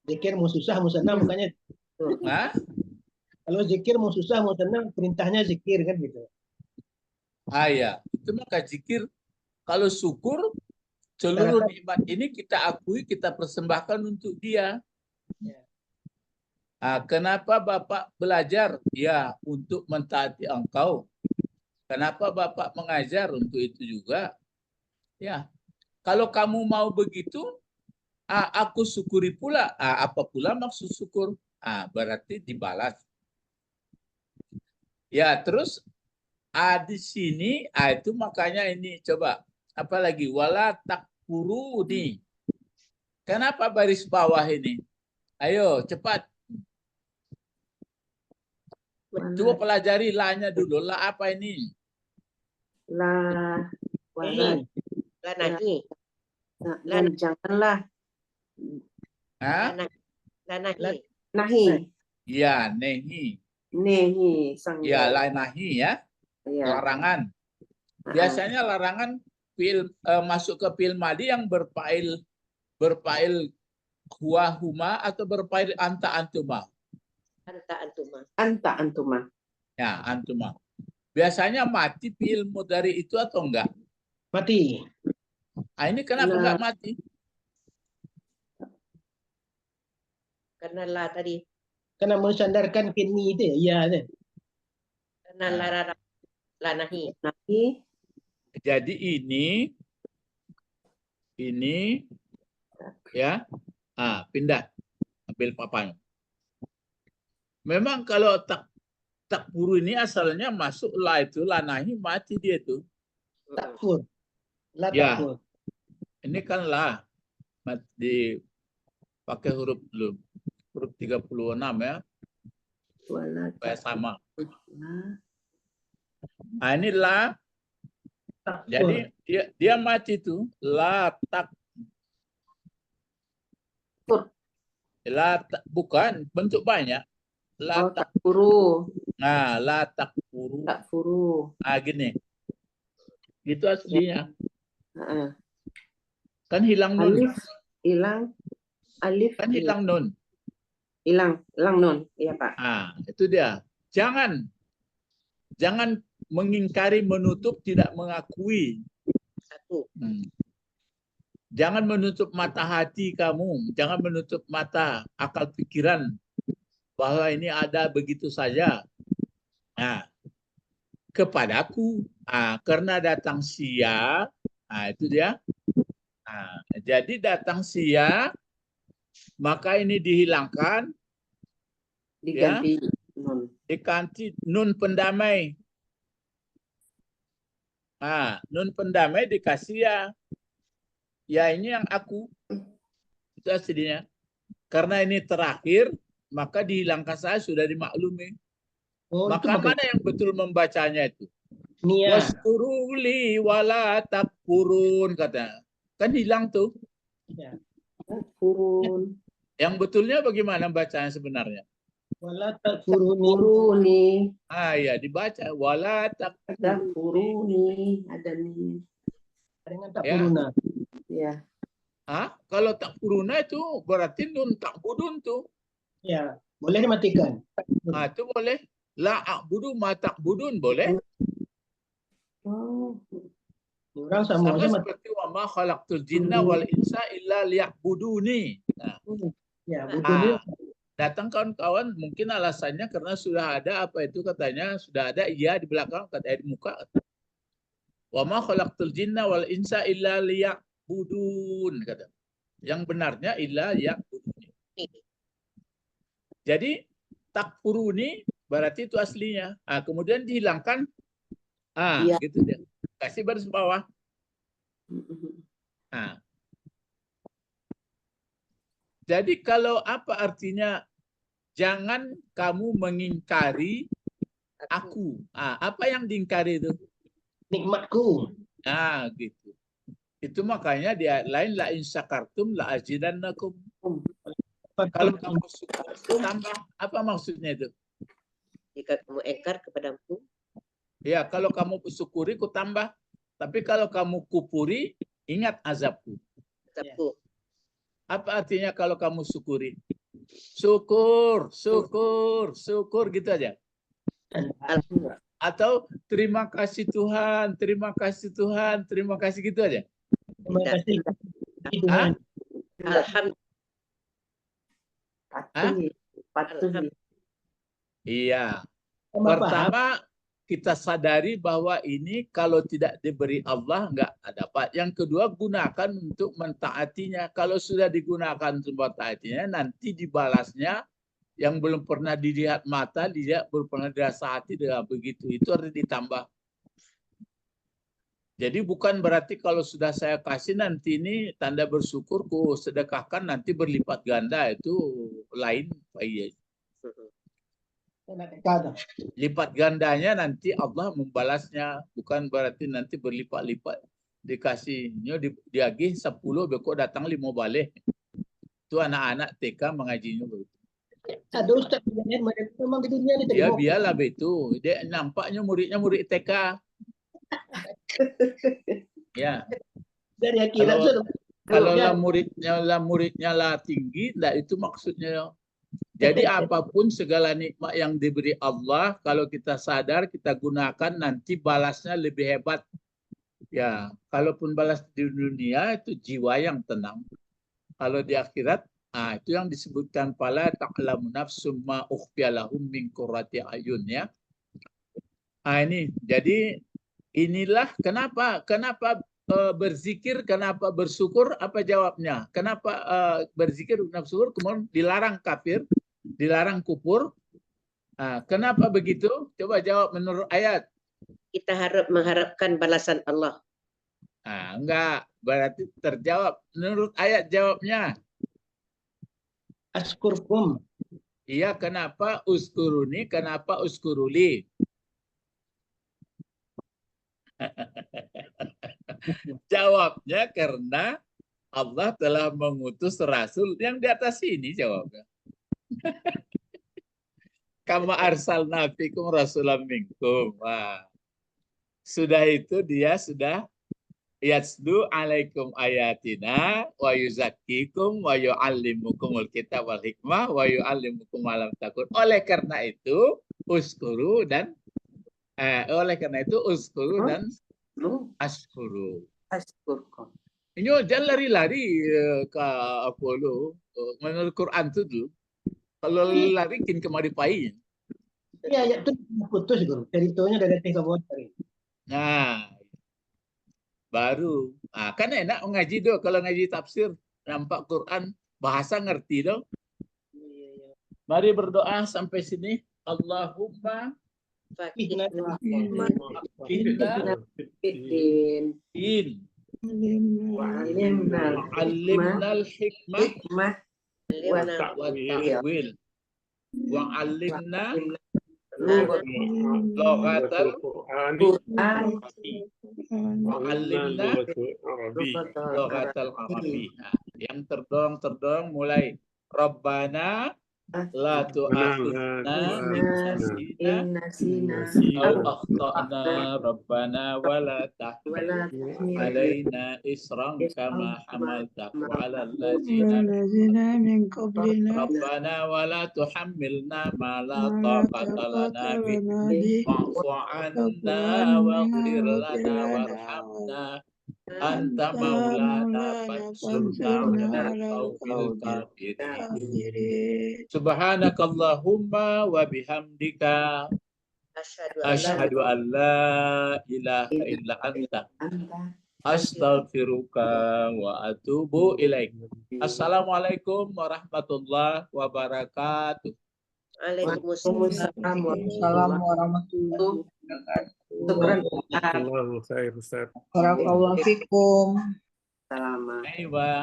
Zikir mau susah, mau senang, bukannya. Nah, Kalau zikir mau susah, mau senang, perintahnya zikir kan gitu. ya, itu maka zikir. Kalau syukur, seluruh nikmat ini kita akui, kita persembahkan untuk dia. Kenapa Bapak belajar? Ya, untuk mentaati engkau. Kenapa Bapak mengajar? Untuk itu juga. Ya, kalau kamu mau begitu, aku syukuri pula. Apa pula maksud syukur? Berarti dibalas. Ya, terus di sini itu makanya ini coba apa lagi? Wala takfuruni. Kenapa baris bawah ini? Ayo cepat. Coba pelajari la-nya dulu. La apa ini? La wala. La nahi. Dan janganlah. La nahi. Nahi. Ya, nehi. Nehi. Sang Ya, la nahi ya. Ya. Larangan. Biasanya larangan masuk ke fi'il madi yang berfa'il huwa huma atau berfa'il anta antuma. Anta antuma. Ya, antuma. Biasanya mati fi'il mudhari itu atau enggak? Mati. Ini kenapa enggak mati? Karena la tadi. Karena mensandarkan kini itu ya. Karena la nahi. Nahi. Jadi ini ya. Pindah. Ambil papan. Memang kalau takfur ini asalnya masuk la itu, la nahi mati dia itu. Takfur. La Ya. takfur. Ini kan la pakai huruf dulu. Huruf 36 ya. Supaya sama. Ini la. Takfur. Jadi dia mati itu la bukan bentuk banyak. La takfuru. Nah, la takfuru. Takfuru. Gini. Itu aslinya. Kan hilang nun. Alif hilang. Alif kan hilang nun. Hilang nun. Iya, Pak. Itu dia. Jangan mengingkari, menutup, tidak mengakui. Jangan menutup mata hati kamu, jangan menutup mata akal pikiran bahwa ini ada begitu saja. Kepadaku, karena datang sia, itu dia. Jadi datang sia, maka ini dihilangkan, diganti nun. Diganti nun pendamai. Nun pendamai dikasih ya. Ya ini yang aku. Itu aslinya. Karena ini terakhir, maka dihilangkan saya sudah dimaklumi. Maka mana yang betul membacanya itu? Waskuruli wala takfurun kata. Kan hilang tuh. Takfurun. Yang betulnya bagaimana bacanya sebenarnya? Wala takfuruni. Ya dibaca wala takfuruni. Ada nih. Dengan takfuruna. Ya. Kalau takfuruna itu berarti nun takbudun tuh. Ya, boleh dimatikan. Itu boleh. La a'budu ma takbudun boleh. Orang sama seperti wa ma khalaqtul jinna wal insa illa liya'buduni. Ya, buduni. Datang kawan-kawan mungkin alasannya karena sudah ada apa itu katanya sudah ada iya di belakang kata di muka. Wa ma khalaqtul jinna wal insa illa ya'budun kata. Yang benarnya illa ya'budun. Jadi takfuruni berarti itu aslinya. Kemudian dihilangkan. Iya. Gitu dia. Kasih baris bawah. Jadi kalau apa artinya jangan kamu mengingkari aku. Apa yang diingkari itu? Nikmatku. Gitu. Itu makanya di ayat lain la in syakartum la azidannakum. Kalau kamu syukur tambah. Apa maksudnya itu? Jika kamu engkar kepadaku. Ya, kalau kamu syukuri ku tambah. Tapi kalau kamu kupuri, ingat azabku. Azabku. Apa artinya kalau kamu syukuri? Syukur, syukur, syukur gitu aja. Atau terima kasih Tuhan, terima kasih Tuhan, terima kasih gitu aja. Terima kasih Tuhan. Alhamdulillah. Iya. Pertama kita sadari bahwa ini kalau tidak diberi Allah nggak dapat. Yang kedua gunakan untuk mentaatinya. Kalau sudah digunakan untuk mentaatinya, nanti dibalasnya yang belum pernah dilihat mata, dia belum pernah dirasa hati dengan begitu. Itu harus ditambah. Jadi bukan berarti kalau sudah saya kasih nanti ini tanda bersyukur ku sedekahkan nanti berlipat ganda, itu lain. Lipat gandanya nanti Allah membalasnya, bukan berarti nanti berlipat-lipat dikasihnya diagih 10 beko datang 5 balik. Itu anak-anak TK mengajinya begitu. Ada ustaz memang di dunia ini Ya biarlah begitu. Dia nampaknya muridnya murid TK. Ya. Dari akhirat kalau muridnya lah tinggi, enggak itu maksudnya. Jadi apapun segala nikmat yang diberi Allah, kalau kita sadar, kita gunakan, nanti balasnya lebih hebat. Ya, kalaupun balas di dunia itu jiwa yang tenang. Kalau di akhirat, itu yang disebutkan pala ta'lamu nafsum ma ukhfiya lahum min qurrati ayun ya. Ini jadi inilah kenapa berzikir, kenapa bersyukur, apa jawabnya? Kenapa berzikir, bersyukur, kemudian dilarang kafir, dilarang kufur. Kenapa begitu? Coba jawab menurut ayat. Kita mengharapkan balasan Allah. Enggak, berarti terjawab. Menurut ayat jawabnya. Askurkum. Iya, kenapa uskuruni, kenapa uskuruli? Jawabnya karena Allah telah mengutus Rasul yang di atas ini jawabnya. Kama arsalna fikum rasulam minkum. Sudah itu dia sudah yatslu alaikum ayatina wa yuzakkikum wa yu'allimukumul kitab wal hikmah wa yu'allimukum ma lam takun. Oleh karena itu uskuru dan ashkuru. Ini jangan lari-lari ke Apollo. Menurut Quran itu dulu. Kalau lari kin kemari pain. Iya, itu putus guru. Ceritanya dari tiga bulan. Nah, baru. Kan enak ngaji doh. Kalau ngaji tafsir, nampak Quran, bahasa ngerti dong. Mari berdoa sampai sini. Allahumma Wa'allimnal hikmah wa ta'wil wa'allimna lughatal wa'allimna lughatal arabiyyah. Yang terdorong mulai Rabbana la tu'akhidna in nasina aw akhtana rabbana wa la tahmil alaina isran kama hamaltahu 'ala allazina min qablina rabbana wa la tuhammilna ma la taqata lana bihi wa'fu 'anna waghfir lana warhamna anta maulana fansurna 'alal qawmil kafirin. Subhanakallahumma wa bihamdika asyhadu an la ilaha illa anta Astaghfiruka wa atubu ilaik. Assalamualaikum warahmatullahi wabarakatuh. Waalaikumsalam warahmatullahi wabarakatuh. Allahu khair, Ustaz. Barakallahu fikum. Selamat. Aiwa.